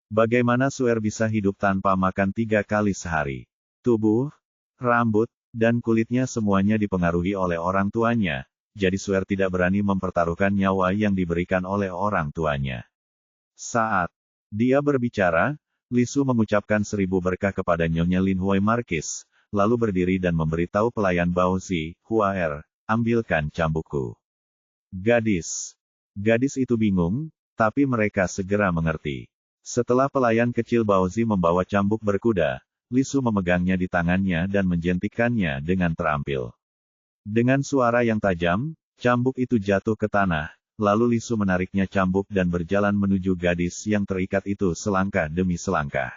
Bagaimana Suer bisa hidup tanpa makan 3 kali sehari? Tubuh, rambut, dan kulitnya semuanya dipengaruhi oleh orang tuanya, jadi Suer tidak berani mempertaruhkan nyawa yang diberikan oleh orang tuanya. Saat dia berbicara, Li Su mengucapkan 1000 berkah kepada Nyonya Lin Huai Markis, lalu berdiri dan memberitahu pelayan Bao Zi, Huaer, ambilkan cambukku. Gadis itu bingung, tapi mereka segera mengerti. Setelah pelayan kecil Bao Zi membawa cambuk berkuda, Li Su memegangnya di tangannya dan menjentikkannya dengan terampil. Dengan suara yang tajam, cambuk itu jatuh ke tanah. Lalu Li Su menariknya cambuk dan berjalan menuju gadis yang terikat itu selangkah demi selangkah.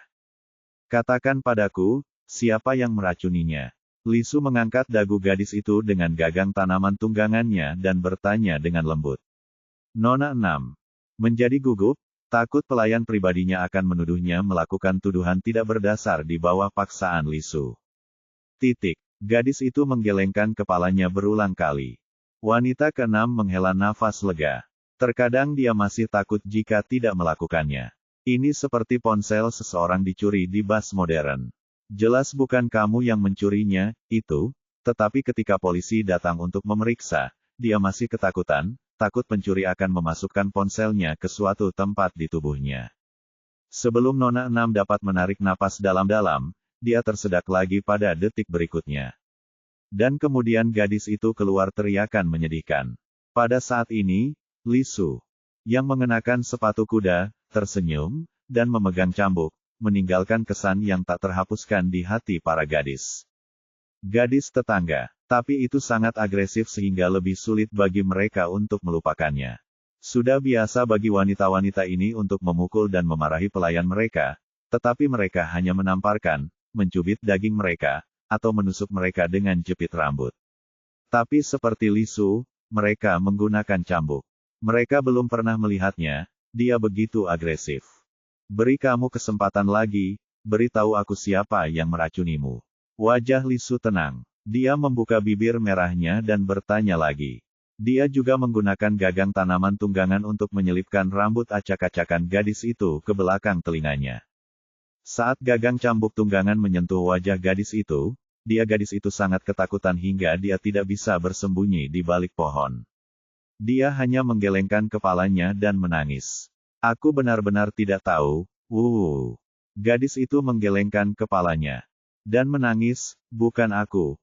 Katakan padaku, siapa yang meracuninya? Li Su mengangkat dagu gadis itu dengan gagang tanaman tunggangannya dan bertanya dengan lembut. Nona 6. Menjadi gugup, takut pelayan pribadinya akan menuduhnya melakukan tuduhan tidak berdasar di bawah paksaan Li Su. Gadis itu menggelengkan kepalanya berulang kali. Wanita keenam menghela nafas lega. Terkadang dia masih takut jika tidak melakukannya. Ini seperti ponsel seseorang dicuri di bus modern. Jelas bukan kamu yang mencurinya, itu, tetapi ketika polisi datang untuk memeriksa, dia masih ketakutan, takut pencuri akan memasukkan ponselnya ke suatu tempat di tubuhnya. Sebelum Nona 6 dapat menarik napas dalam-dalam, dia tersedak lagi pada detik berikutnya. Dan kemudian gadis itu keluar teriakan menyedihkan. Pada saat ini, Li Su, yang mengenakan sepatu kuda, tersenyum, dan memegang cambuk, meninggalkan kesan yang tak terhapuskan di hati para gadis. Gadis tetangga, tapi itu sangat agresif sehingga lebih sulit bagi mereka untuk melupakannya. Sudah biasa bagi wanita-wanita ini untuk memukul dan memarahi pelayan mereka, tetapi mereka hanya menamparkan, mencubit daging mereka, atau menusuk mereka dengan jepit rambut. Tapi seperti Li Su, mereka menggunakan cambuk. Mereka belum pernah melihatnya, dia begitu agresif. Beri kamu kesempatan lagi, beritahu aku siapa yang meracunimu. Wajah Li Su tenang. Dia membuka bibir merahnya dan bertanya lagi. Dia juga menggunakan gagang tanaman tunggangan untuk menyelipkan rambut acak-acakan gadis itu ke belakang telinganya. Saat gagang cambuk tunggangan menyentuh wajah gadis itu sangat ketakutan hingga dia tidak bisa bersembunyi di balik pohon. Dia hanya menggelengkan kepalanya dan menangis. Aku benar-benar tidak tahu, Gadis itu menggelengkan kepalanya. Dan menangis, bukan aku.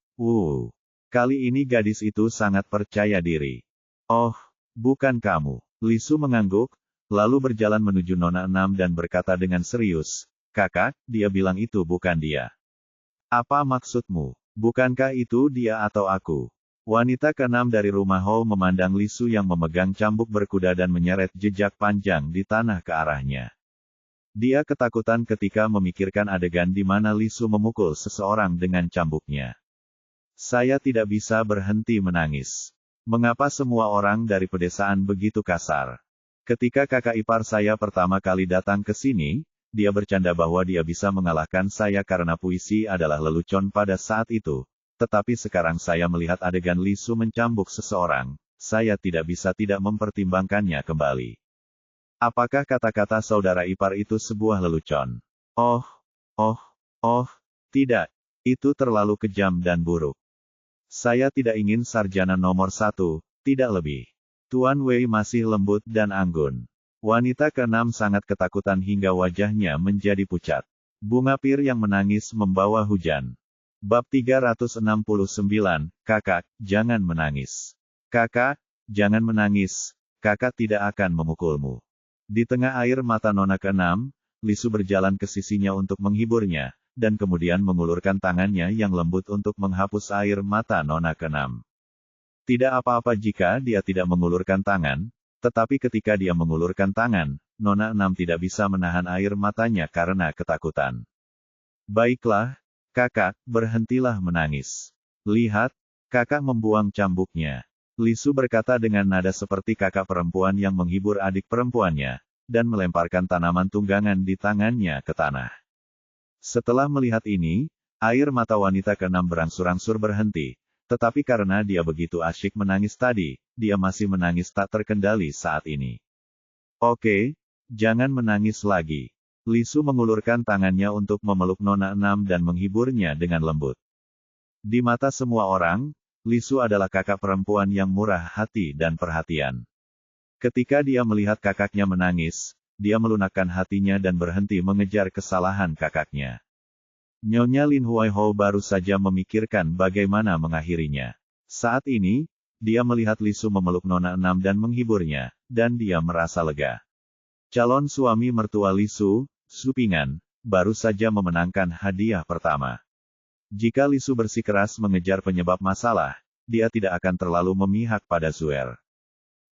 Kali ini gadis itu sangat percaya diri. Oh, bukan kamu. Li Su mengangguk, lalu berjalan menuju Nona Enam dan berkata dengan serius, "Kakak, dia bilang itu bukan dia." "Apa maksudmu? Bukankah itu dia atau aku?" Wanita keenam dari rumah Hou memandang Li Su yang memegang cambuk berkuda dan menyeret jejak panjang di tanah ke arahnya. Dia ketakutan ketika memikirkan adegan di mana Li Su memukul seseorang dengan cambuknya. "Saya tidak bisa berhenti menangis. Mengapa semua orang dari pedesaan begitu kasar? Ketika kakak ipar saya pertama kali datang ke sini, dia bercanda bahwa dia bisa mengalahkan saya karena puisi adalah lelucon pada saat itu. Tetapi sekarang saya melihat adegan Li Su mencambuk seseorang, saya tidak bisa tidak mempertimbangkannya kembali. Apakah kata-kata saudara ipar itu sebuah lelucon? Oh, tidak. Itu terlalu kejam dan buruk. Saya tidak ingin sarjana nomor 1, tidak lebih." Tuan Wei masih lembut dan anggun. Wanita keenam sangat ketakutan hingga wajahnya menjadi pucat. Bunga pir yang menangis membawa hujan. Bab 369, Kakak, jangan menangis. Kakak, jangan menangis, kakak tidak akan memukulmu. Di tengah air mata Nona keenam, Li Su berjalan ke sisinya untuk menghiburnya, dan kemudian mengulurkan tangannya yang lembut untuk menghapus air mata Nona keenam. Tidak apa-apa jika dia tidak mengulurkan tangan, tetapi ketika dia mengulurkan tangan, Nona enam tidak bisa menahan air matanya karena ketakutan. "Baiklah, kakak, berhentilah menangis. Lihat, kakak membuang cambuknya." Li Su berkata dengan nada seperti kakak perempuan yang menghibur adik perempuannya, dan melemparkan tanaman tunggangan di tangannya ke tanah. Setelah melihat ini, air mata wanita keenam berangsur-angsur berhenti, tetapi karena dia begitu asyik menangis tadi, dia masih menangis tak terkendali saat ini. "Oke, jangan menangis lagi." Li Su mengulurkan tangannya untuk memeluk Nona enam dan menghiburnya dengan lembut. Di mata semua orang, Li Su adalah kakak perempuan yang murah hati dan perhatian. Ketika dia melihat kakaknya menangis, dia melunakkan hatinya dan berhenti mengejar kesalahan kakaknya. Nyonya Lin Huaihou baru saja memikirkan bagaimana mengakhirinya. Saat ini, dia melihat Li Su memeluk Nona enam dan menghiburnya, dan dia merasa lega. Calon suami mertua Li Su, Su Ping'an, baru saja memenangkan hadiah pertama. Jika Li Su bersikeras mengejar penyebab masalah, dia tidak akan terlalu memihak pada Zuer.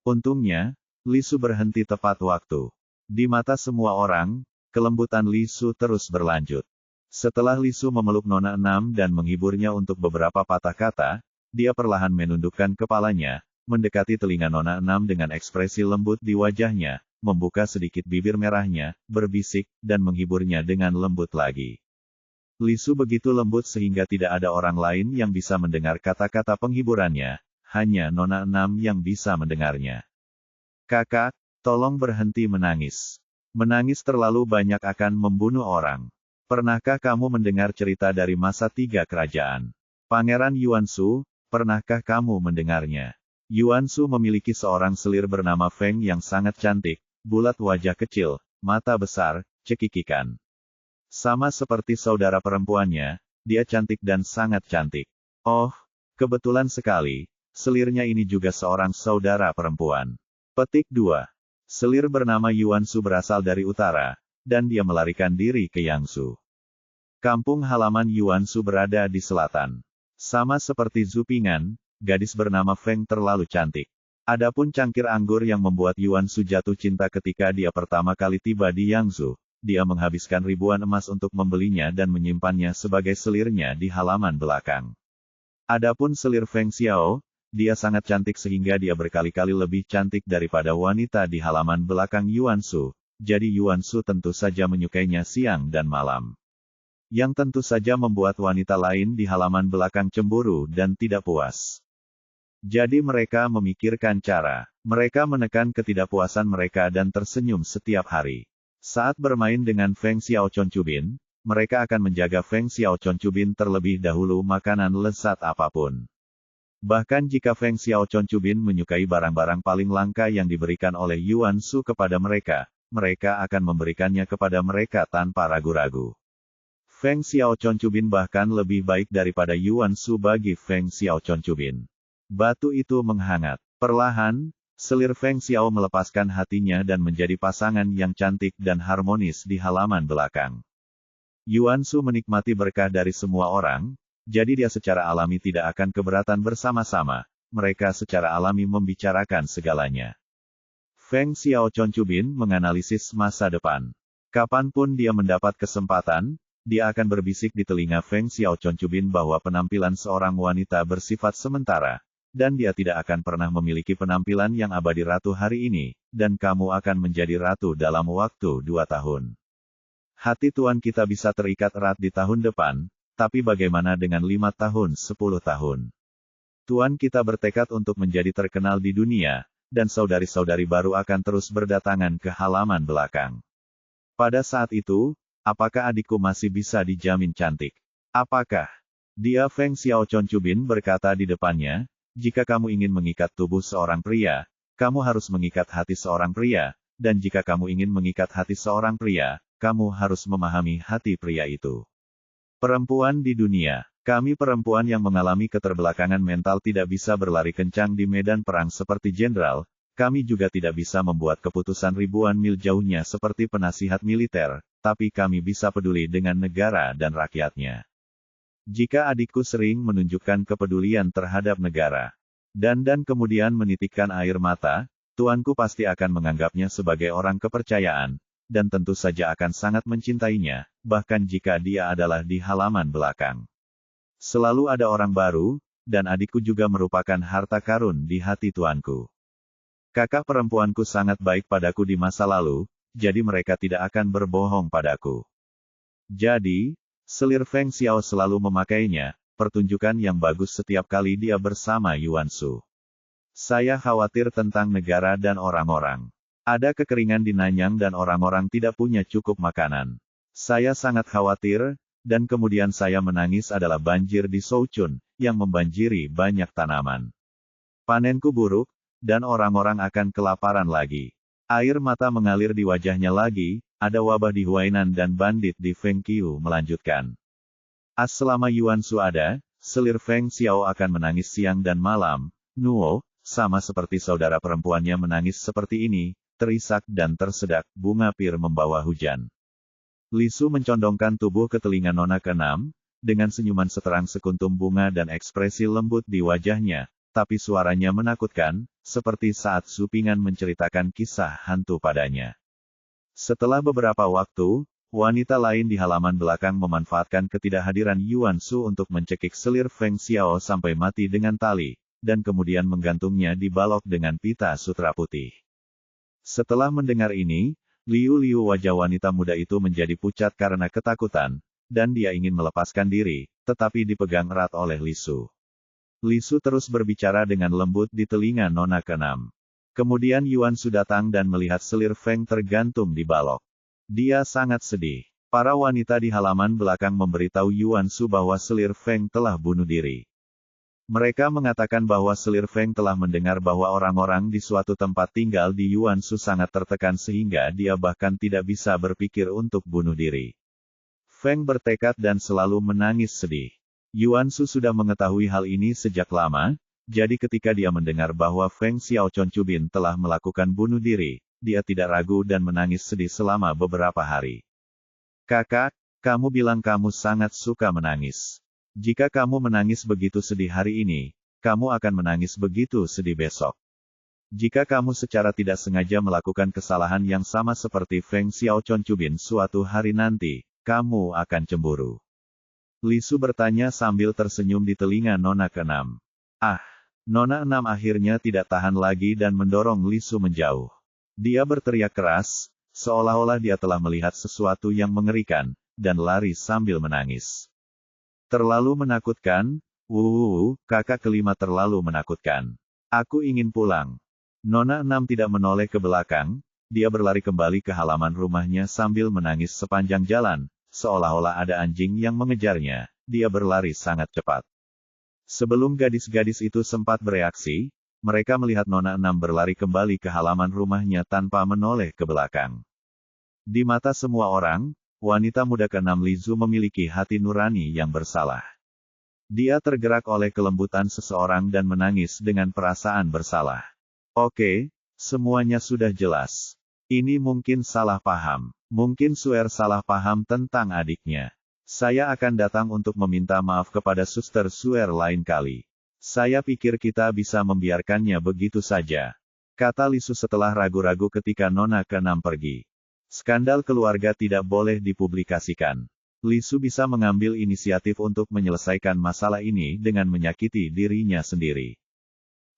Untungnya, Li Su berhenti tepat waktu. Di mata semua orang, kelembutan Li Su terus berlanjut. Setelah Li Su memeluk Nona enam dan menghiburnya untuk beberapa patah kata, dia perlahan menundukkan kepalanya, mendekati telinga Nona enam dengan ekspresi lembut di wajahnya, membuka sedikit bibir merahnya, berbisik, dan menghiburnya dengan lembut lagi. Li Su begitu lembut sehingga tidak ada orang lain yang bisa mendengar kata-kata penghiburannya, hanya Nona enam yang bisa mendengarnya. "Kakak, tolong berhenti menangis. Menangis terlalu banyak akan membunuh orang. Pernahkah kamu mendengar cerita dari masa 3 kerajaan? Pangeran Yuansu, pernahkah kamu mendengarnya? Yuansu memiliki seorang selir bernama Feng yang sangat cantik, bulat wajah kecil, mata besar, cekikikan. Sama seperti saudara perempuannya, dia cantik dan sangat cantik. Oh, kebetulan sekali, selirnya ini juga seorang saudara perempuan." Petik 2. Selir bernama Yuansu berasal dari utara, dan dia melarikan diri ke Yangsu. Kampung halaman Yuansu berada di selatan. Sama seperti Zhu Ping'an, gadis bernama Feng terlalu cantik. Adapun cangkir anggur yang membuat Yuansu jatuh cinta ketika dia pertama kali tiba di Yangsu, dia menghabiskan ribuan emas untuk membelinya dan menyimpannya sebagai selirnya di halaman belakang. Adapun selir Feng Xiao, dia sangat cantik sehingga dia berkali-kali lebih cantik daripada wanita di halaman belakang Yuansu, jadi Yuansu tentu saja menyukainya siang dan malam. Yang tentu saja membuat wanita lain di halaman belakang cemburu dan tidak puas. Jadi mereka memikirkan cara. Mereka menekan ketidakpuasan mereka dan tersenyum setiap hari. Saat bermain dengan Feng Xiao Chonchubin, mereka akan menjaga Feng Xiao Chonchubin terlebih dahulu makanan lezat apapun. Bahkan jika Feng Xiao Chonchubin menyukai barang-barang paling langka yang diberikan oleh Yuansu kepada mereka, mereka akan memberikannya kepada mereka tanpa ragu-ragu. Feng Xiao Chonchubin bahkan lebih baik daripada Yuan Shu bagi Feng Xiao Chonchubin. Batu itu menghangat. Perlahan, selir Feng Xiao melepaskan hatinya dan menjadi pasangan yang cantik dan harmonis di halaman belakang. Yuan Shu menikmati berkah dari semua orang, jadi dia secara alami tidak akan keberatan bersama-sama. Mereka secara alami membicarakan segalanya. Feng Xiao Chonchubin menganalisis masa depan. Kapanpun dia mendapat kesempatan, dia akan berbisik di telinga Feng Xiao Chonchubin bahwa penampilan seorang wanita bersifat sementara, dan dia tidak akan pernah memiliki penampilan yang abadi ratu hari ini, dan kamu akan menjadi ratu dalam waktu 2 tahun. Hati tuan kita bisa terikat erat di tahun depan, tapi bagaimana dengan 5 tahun 10 tahun? Tuan kita bertekad untuk menjadi terkenal di dunia, dan saudari-saudari baru akan terus berdatangan ke halaman belakang. Pada saat itu, apakah adikku masih bisa dijamin cantik? Apakah? Dia Feng Xiao Chonchubin berkata di depannya, jika kamu ingin mengikat tubuh seorang pria, kamu harus mengikat hati seorang pria, dan jika kamu ingin mengikat hati seorang pria, kamu harus memahami hati pria itu. Perempuan di dunia. Kami perempuan yang mengalami keterbelakangan mental tidak bisa berlari kencang di medan perang seperti jenderal, kami juga tidak bisa membuat keputusan ribuan mil jauhnya seperti penasihat militer, tapi kami bisa peduli dengan negara dan rakyatnya. Jika adikku sering menunjukkan kepedulian terhadap negara, dan kemudian menitikkan air mata, tuanku pasti akan menganggapnya sebagai orang kepercayaan, dan tentu saja akan sangat mencintainya, bahkan jika dia adalah di halaman belakang. Selalu ada orang baru, dan adikku juga merupakan harta karun di hati tuanku. Kakak perempuanku sangat baik padaku di masa lalu, jadi mereka tidak akan berbohong padaku. Jadi, selir Feng Xiao selalu memakainya, pertunjukan yang bagus setiap kali dia bersama Yuan Shu. Saya khawatir tentang negara dan orang-orang. Ada kekeringan di Nanyang dan orang-orang tidak punya cukup makanan. Saya sangat khawatir, dan kemudian saya menangis adalah banjir di Souchun, yang membanjiri banyak tanaman. Panenku buruk, dan orang-orang akan kelaparan lagi. Air mata mengalir di wajahnya lagi, ada wabah di Huainan dan bandit di Fengqiu melanjutkan. Selama Yuan Shu ada, selir Feng Xiao akan menangis siang dan malam, Nuo, sama seperti saudara perempuannya menangis seperti ini, terisak dan tersedak, bunga pir membawa hujan. Li Su mencondongkan tubuh ke telinga nona ke-6, dengan senyuman seterang sekuntum bunga dan ekspresi lembut di wajahnya, tapi suaranya menakutkan, seperti saat Supingan menceritakan kisah hantu padanya. Setelah beberapa waktu, wanita lain di halaman belakang memanfaatkan ketidakhadiran Yuan Shu untuk mencekik selir Feng Xiao sampai mati dengan tali, dan kemudian menggantungnya di balok dengan pita sutra putih. Setelah mendengar ini, Liu-liu wajah wanita muda itu menjadi pucat karena ketakutan, dan dia ingin melepaskan diri, tetapi dipegang erat oleh Li Su. Li Su terus berbicara dengan lembut di telinga nona ke-6. Kemudian Yuan Shu datang dan melihat selir Feng tergantung di balok. Dia sangat sedih. Para wanita di halaman belakang memberitahu Yuan Shu bahwa selir Feng telah bunuh diri. Mereka mengatakan bahwa selir Feng telah mendengar bahwa orang-orang di suatu tempat tinggal di Yuan Shu sangat tertekan sehingga dia bahkan tidak bisa berpikir untuk bunuh diri. Feng bertekad dan selalu menangis sedih. Yuan Shu sudah mengetahui hal ini sejak lama, jadi ketika dia mendengar bahwa Feng Xiao Chonchubin telah melakukan bunuh diri, dia tidak ragu dan menangis sedih selama beberapa hari. Kakak, kamu bilang kamu sangat suka menangis. Jika kamu menangis begitu sedih hari ini, kamu akan menangis begitu sedih besok. Jika kamu secara tidak sengaja melakukan kesalahan yang sama seperti Feng Xiao Chonchubin suatu hari nanti, kamu akan cemburu. Li Su bertanya sambil tersenyum di telinga nona ke-6. Nona 6 akhirnya tidak tahan lagi dan mendorong Li Su menjauh. Dia berteriak keras, seolah-olah dia telah melihat sesuatu yang mengerikan, dan lari sambil menangis. Terlalu menakutkan, kakak kelima terlalu menakutkan. Aku ingin pulang. Nona 6 tidak menoleh ke belakang, dia berlari kembali ke halaman rumahnya sambil menangis sepanjang jalan, seolah-olah ada anjing yang mengejarnya, dia berlari sangat cepat. Sebelum gadis-gadis itu sempat bereaksi, mereka melihat Nona 6 berlari kembali ke halaman rumahnya tanpa menoleh ke belakang. Di mata semua orang, wanita muda ke-6 Lisu memiliki hati nurani yang bersalah. Dia tergerak oleh kelembutan seseorang dan menangis dengan perasaan bersalah. Oke, semuanya sudah jelas. Ini mungkin salah paham. Mungkin Suer salah paham tentang adiknya. Saya akan datang untuk meminta maaf kepada Suster Suer lain kali. Saya pikir kita bisa membiarkannya begitu saja, kata Lisu setelah ragu-ragu ketika Nona ke-6 pergi. Skandal keluarga tidak boleh dipublikasikan. Lisu bisa mengambil inisiatif untuk menyelesaikan masalah ini dengan menyakiti dirinya sendiri.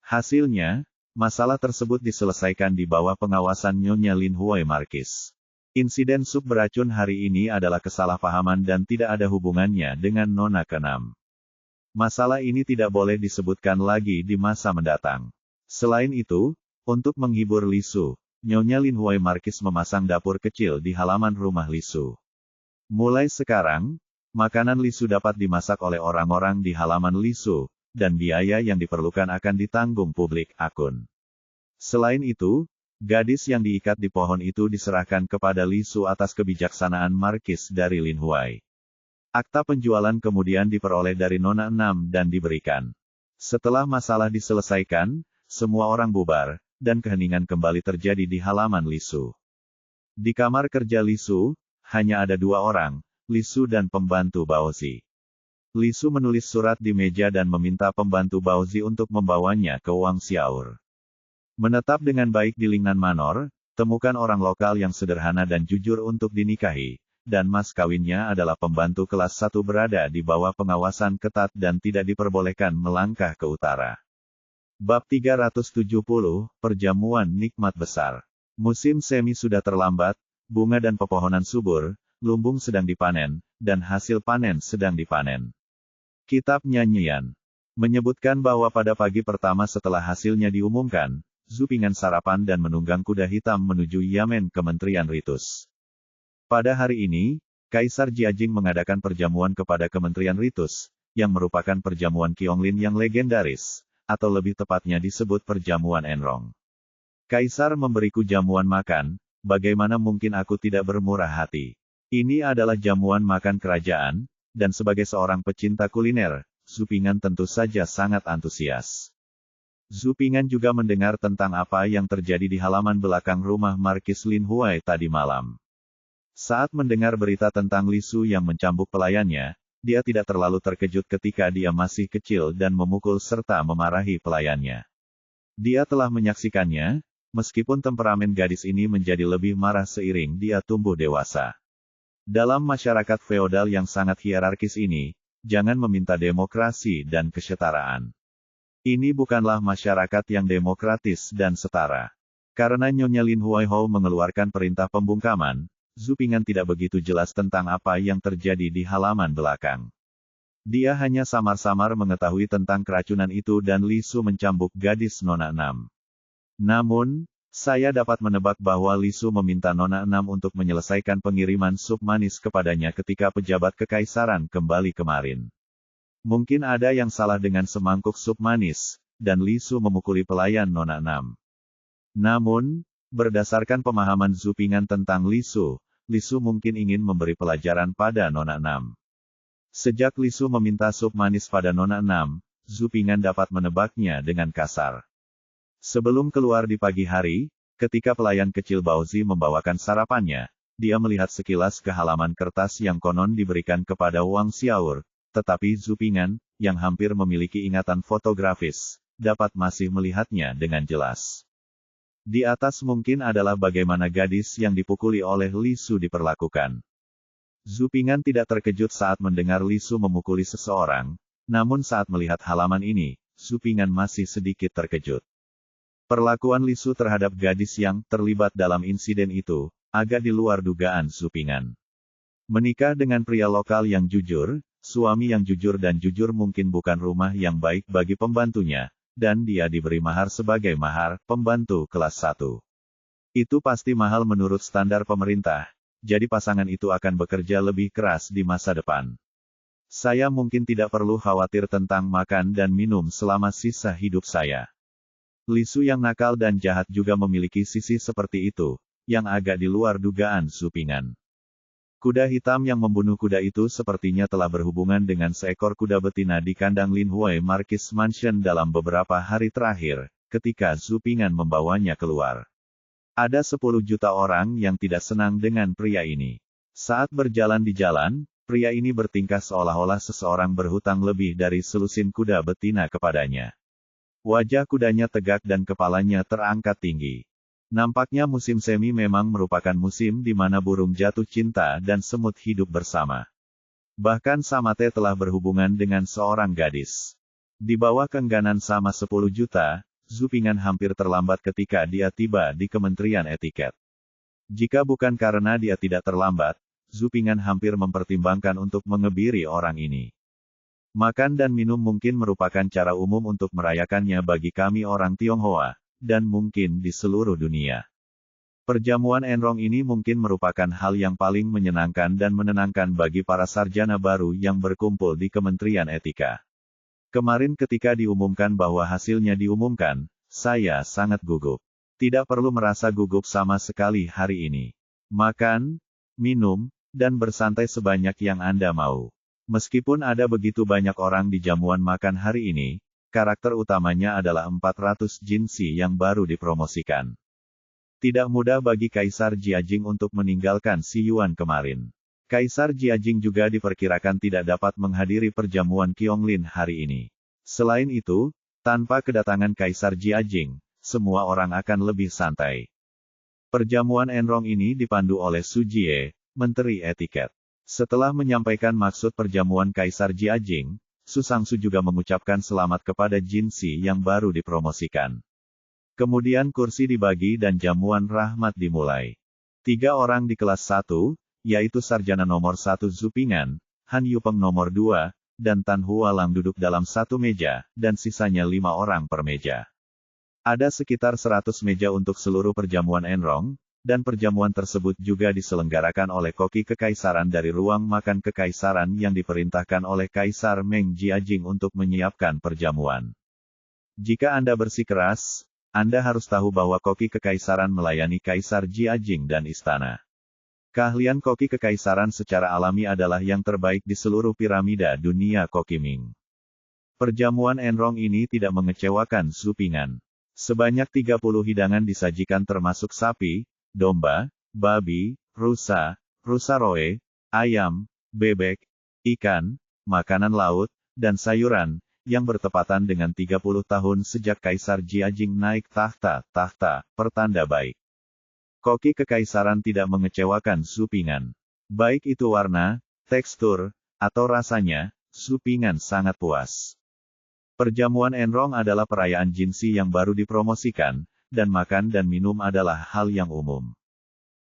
Hasilnya, masalah tersebut diselesaikan di bawah pengawasan Nyonya Lin Huai Markis. Insiden sup beracun hari ini adalah kesalahpahaman dan tidak ada hubungannya dengan Nona ke-6. Masalah ini tidak boleh disebutkan lagi di masa mendatang. Selain itu, untuk menghibur Lisu, Nyonya Lin Huai Markis memasang dapur kecil di halaman rumah Lisu. Mulai sekarang, makanan Lisu dapat dimasak oleh orang-orang di halaman Lisu, dan biaya yang diperlukan akan ditanggung publik akun. Selain itu, gadis yang diikat di pohon itu diserahkan kepada Lisu atas kebijaksanaan Markis dari Lin Huai. Akta penjualan kemudian diperoleh dari Nona 6 dan diberikan. Setelah masalah diselesaikan, semua orang bubar, dan keheningan kembali terjadi di halaman Lisu. Di kamar kerja Lisu, hanya ada dua orang, Lisu dan pembantu Baozi. Lisu menulis surat di meja dan meminta pembantu Baozi untuk membawanya ke Wang Xiaor. Menetap dengan baik di Lingnan Manor, temukan orang lokal yang sederhana dan jujur untuk dinikahi, dan mas kawinnya adalah pembantu kelas 1 berada di bawah pengawasan ketat dan tidak diperbolehkan melangkah ke utara. Bab 370, Perjamuan Nikmat Besar. Musim semi sudah terlambat, bunga dan pepohonan subur, lumbung sedang dipanen, dan hasil panen sedang dipanen. Kitab Nyanyian menyebutkan bahwa pada pagi pertama setelah hasilnya diumumkan, Zhu Ping'an sarapan dan menunggang kuda hitam menuju Yamen Kementerian Ritus. Pada hari ini, Kaisar Jiajing mengadakan perjamuan kepada Kementerian Ritus, yang merupakan perjamuan Qionglin yang legendaris, atau lebih tepatnya disebut perjamuan Enrong. Kaisar memberiku jamuan makan, bagaimana mungkin aku tidak bermurah hati? Ini adalah jamuan makan kerajaan, dan sebagai seorang pecinta kuliner, Zhu Ping'an tentu saja sangat antusias. Zhu Ping'an juga mendengar tentang apa yang terjadi di halaman belakang rumah Markis Lin Huai tadi malam. Saat mendengar berita tentang Lisu yang mencambuk pelayannya, dia tidak terlalu terkejut ketika dia masih kecil dan memukul serta memarahi pelayannya. Dia telah menyaksikannya, meskipun temperamen gadis ini menjadi lebih marah seiring dia tumbuh dewasa. Dalam masyarakat feodal yang sangat hierarkis ini, jangan meminta demokrasi dan kesetaraan. Ini bukanlah masyarakat yang demokratis dan setara. Karena Nyonya Lin Huaihou mengeluarkan perintah pembungkaman, Zhu Ping'an tidak begitu jelas tentang apa yang terjadi di halaman belakang. Dia hanya samar-samar mengetahui tentang keracunan itu dan Lisu mencambuk gadis Nona 6. Namun, saya dapat menebak bahwa Lisu meminta Nona 6 untuk menyelesaikan pengiriman sup manis kepadanya ketika pejabat kekaisaran kembali kemarin. Mungkin ada yang salah dengan semangkuk sup manis, dan Lisu memukuli pelayan Nona 6. Namun, berdasarkan pemahaman Zhu Ping'an tentang Lisu mungkin ingin memberi pelajaran pada Nona 6. Sejak Lisu meminta sup manis pada Nona 6, Zhu Ping'an dapat menebaknya dengan kasar. Sebelum keluar di pagi hari, ketika pelayan kecil Baozi membawakan sarapannya, dia melihat sekilas ke halaman kertas yang konon diberikan kepada Wang Xiaor, tetapi Zhu Ping'an, yang hampir memiliki ingatan fotografis, dapat masih melihatnya dengan jelas. Di atas mungkin adalah bagaimana gadis yang dipukuli oleh Lisu diperlakukan. Zhu Ping'an tidak terkejut saat mendengar Lisu memukuli seseorang, namun saat melihat halaman ini, Zhu Ping'an masih sedikit terkejut. Perlakuan Lisu terhadap gadis yang terlibat dalam insiden itu, agak di luar dugaan Zhu Ping'an. Menikah dengan pria lokal yang jujur, suami yang jujur dan jujur mungkin bukan rumah yang baik bagi pembantunya, dan dia diberi mahar sebagai mahar pembantu kelas 1. Itu pasti mahal menurut standar pemerintah, jadi pasangan itu akan bekerja lebih keras di masa depan. Saya mungkin tidak perlu khawatir tentang makan dan minum selama sisa hidup saya. Lisu yang nakal dan jahat juga memiliki sisi seperti itu, yang agak di luar dugaan Zhu Ping'an. Kuda hitam yang membunuh kuda itu sepertinya telah berhubungan dengan seekor kuda betina di kandang Lin Hui Marquis Mansion dalam beberapa hari terakhir, ketika Zhu Ping'an membawanya keluar. Ada 10 juta orang yang tidak senang dengan pria ini. Saat berjalan di jalan, pria ini bertingkah seolah-olah seseorang berhutang lebih dari selusin kuda betina kepadanya. Wajah kudanya tegak dan kepalanya terangkat tinggi. Nampaknya musim semi memang merupakan musim di mana burung jatuh cinta dan semut hidup bersama. Bahkan Samate telah berhubungan dengan seorang gadis. Di bawah keengganan sama 10 juta, Zhu Ping'an hampir terlambat ketika dia tiba di Kementerian Etiket. Jika bukan karena dia tidak terlambat, Zhu Ping'an hampir mempertimbangkan untuk mengebiri orang ini. Makan dan minum mungkin merupakan cara umum untuk merayakannya bagi kami orang Tionghoa, dan mungkin di seluruh dunia. Perjamuan Enrong ini mungkin merupakan hal yang paling menyenangkan dan menenangkan bagi para sarjana baru yang berkumpul di Kementerian Etika. Kemarin ketika diumumkan bahwa hasilnya diumumkan, saya sangat gugup. Tidak perlu merasa gugup sama sekali hari ini. Makan, minum, dan bersantai sebanyak yang Anda mau. Meskipun ada begitu banyak orang di jamuan makan hari ini, karakter utamanya adalah 400 jinsi yang baru dipromosikan. Tidak mudah bagi Kaisar Jiajing untuk meninggalkan Si Yuan kemarin. Kaisar Jiajing juga diperkirakan tidak dapat menghadiri perjamuan Qionglin hari ini. Selain itu, tanpa kedatangan Kaisar Jiajing, semua orang akan lebih santai. Perjamuan Enrong ini dipandu oleh Su Jie, Menteri Etiket. Setelah menyampaikan maksud perjamuan Kaisar Jiajing, Su Sangsu juga mengucapkan selamat kepada jinsi yang baru dipromosikan. Kemudian kursi dibagi dan jamuan rahmat dimulai. 3 orang di kelas 1, yaitu sarjana nomor 1 Zhu Ping'an, Han Yupeng nomor 2, dan Tan Hualang duduk dalam satu meja, dan sisanya 5 orang per meja. Ada sekitar 100 meja untuk seluruh perjamuan Enrong, dan perjamuan tersebut juga diselenggarakan oleh koki kekaisaran dari ruang makan kekaisaran yang diperintahkan oleh Kaisar Meng Jiajing untuk menyiapkan perjamuan. Jika Anda bersikeras, Anda harus tahu bahwa koki kekaisaran melayani Kaisar Jiajing dan istana. Keahlian koki kekaisaran secara alami adalah yang terbaik di seluruh piramida dunia koki Ming. Perjamuan Enrong ini tidak mengecewakan Zhu Ping'an. Sebanyak 30 hidangan disajikan termasuk sapi, domba, babi, rusa, rusa roe, ayam, bebek, ikan, makanan laut, dan sayuran, yang bertepatan dengan 30 tahun sejak Kaisar Jiajing naik tahta, pertanda baik. Koki kekaisaran tidak mengecewakan Zhu Ping'an. Baik itu warna, tekstur, atau rasanya, Zhu Ping'an sangat puas. Perjamuan Enrong adalah perayaan jinsi yang baru dipromosikan, dan makan dan minum adalah hal yang umum.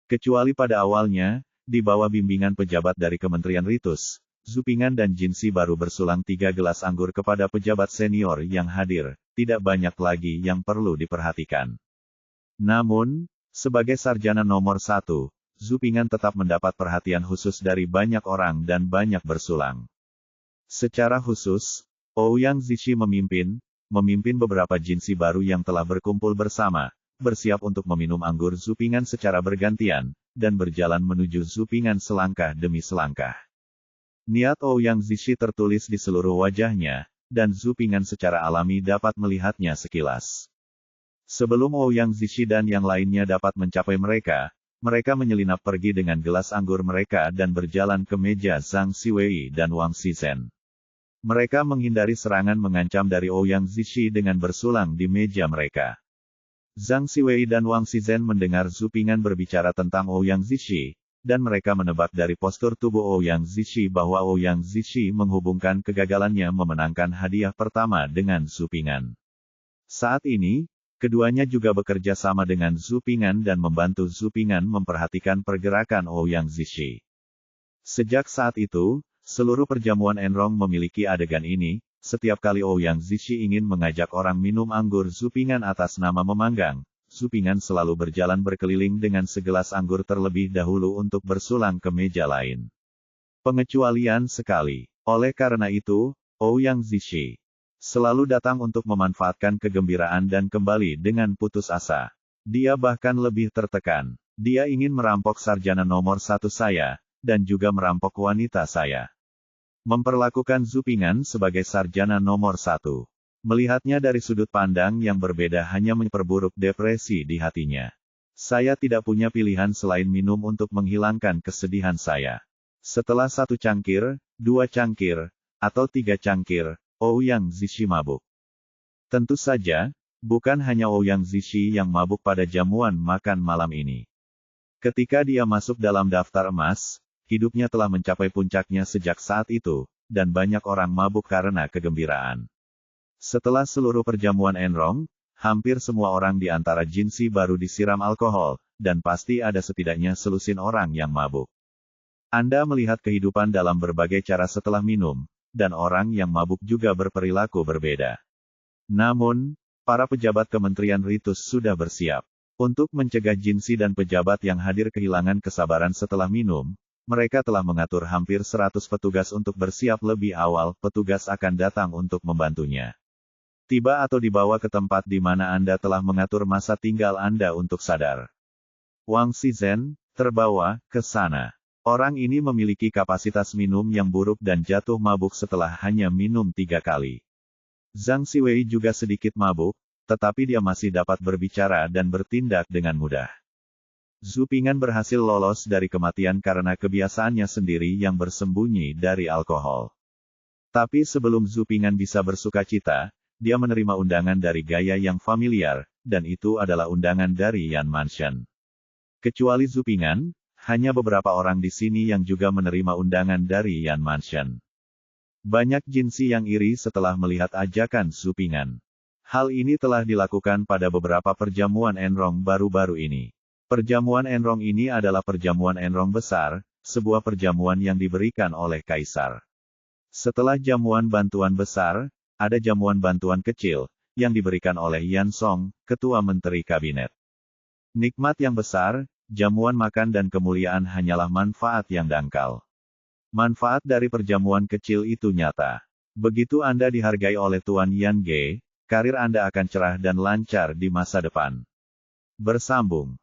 Kecuali pada awalnya, di bawah bimbingan pejabat dari Kementerian Ritus, Zhu Ping'an dan jinsi baru bersulang 3 gelas anggur kepada pejabat senior yang hadir, tidak banyak lagi yang perlu diperhatikan. Namun, sebagai sarjana nomor 1, Zhu Ping'an tetap mendapat perhatian khusus dari banyak orang dan banyak bersulang. Secara khusus, Ouyang Zishi memimpin beberapa jinsi baru yang telah berkumpul bersama, bersiap untuk meminum anggur Zhu Ping'an secara bergantian, dan berjalan menuju Zhu Ping'an selangkah demi selangkah. Niat Ouyang Zishi tertulis di seluruh wajahnya, dan Zhu Ping'an secara alami dapat melihatnya sekilas. Sebelum Ouyang Zishi dan yang lainnya dapat mencapai mereka menyelinap pergi dengan gelas anggur mereka dan berjalan ke meja Zhang Siwei dan Wang Shizhen. Mereka menghindari serangan mengancam dari Ouyang Zishi dengan bersulang di meja mereka. Zhang Siwei dan Wang Shizhen mendengar Zhu Ping'an berbicara tentang Ouyang Zishi, dan mereka menebak dari postur tubuh Ouyang Zishi bahwa Ouyang Zishi menghubungkan kegagalannya memenangkan hadiah pertama dengan Zhu Ping'an. Saat ini, keduanya juga bekerja sama dengan Zhu Ping'an dan membantu Zhu Ping'an memperhatikan pergerakan Ouyang Zishi. Sejak saat itu, seluruh perjamuan Enrong memiliki adegan ini. Setiap kali Ouyang Zishi ingin mengajak orang minum anggur Zhu Ping'an atas nama memanggang, Zhu Ping'an selalu berjalan berkeliling dengan segelas anggur terlebih dahulu untuk bersulang ke meja lain. Pengecualian sekali. Oleh karena itu, Ouyang Zishi selalu datang untuk memanfaatkan kegembiraan dan kembali dengan putus asa. Dia bahkan lebih tertekan. Dia ingin merampok sarjana nomor 1 saya, dan juga merampok wanita saya. Memperlakukan Zhu Ping'an sebagai sarjana nomor 1. Melihatnya dari sudut pandang yang berbeda hanya memperburuk depresi di hatinya. Saya tidak punya pilihan selain minum untuk menghilangkan kesedihan saya. Setelah 1 cangkir, 2 cangkir, atau 3 cangkir, Ouyang Zishi mabuk. Tentu saja, bukan hanya Ouyang Zishi yang mabuk pada jamuan makan malam ini. Ketika dia masuk dalam daftar emas, hidupnya telah mencapai puncaknya sejak saat itu, dan banyak orang mabuk karena kegembiraan. Setelah seluruh perjamuan Enrong, hampir semua orang di antara Jinsi baru disiram alkohol, dan pasti ada setidaknya selusin orang yang mabuk. Anda melihat kehidupan dalam berbagai cara setelah minum, dan orang yang mabuk juga berperilaku berbeda. Namun, para pejabat Kementerian Ritus sudah bersiap. Untuk mencegah Jinsi dan pejabat yang hadir kehilangan kesabaran setelah minum, mereka telah mengatur hampir 100 petugas untuk bersiap lebih awal, petugas akan datang untuk membantunya. Tiba atau dibawa ke tempat di mana Anda telah mengatur masa tinggal Anda untuk sadar. Wang Shizhen, terbawa ke sana. Orang ini memiliki kapasitas minum yang buruk dan jatuh mabuk setelah hanya minum 3 kali. Zhang Xiwei juga sedikit mabuk, tetapi dia masih dapat berbicara dan bertindak dengan mudah. Zhu Ping'an berhasil lolos dari kematian karena kebiasaannya sendiri yang bersembunyi dari alkohol. Tapi sebelum Zhu Ping'an bisa bersukacita, dia menerima undangan dari gaya yang familiar, dan itu adalah undangan dari Yan Mansion. Kecuali Zhu Ping'an, hanya beberapa orang di sini yang juga menerima undangan dari Yan Mansion. Banyak Jinsi yang iri setelah melihat ajakan Zhu Ping'an. Hal ini telah dilakukan pada beberapa perjamuan Enrong baru-baru ini. Perjamuan Enrong ini adalah perjamuan Enrong besar, sebuah perjamuan yang diberikan oleh Kaisar. Setelah jamuan bantuan besar, ada jamuan bantuan kecil, yang diberikan oleh Yan Song, Ketua Menteri Kabinet. Nikmat yang besar, jamuan makan dan kemuliaan hanyalah manfaat yang dangkal. Manfaat dari perjamuan kecil itu nyata. Begitu Anda dihargai oleh Tuan Yan Ge, karir Anda akan cerah dan lancar di masa depan. Bersambung.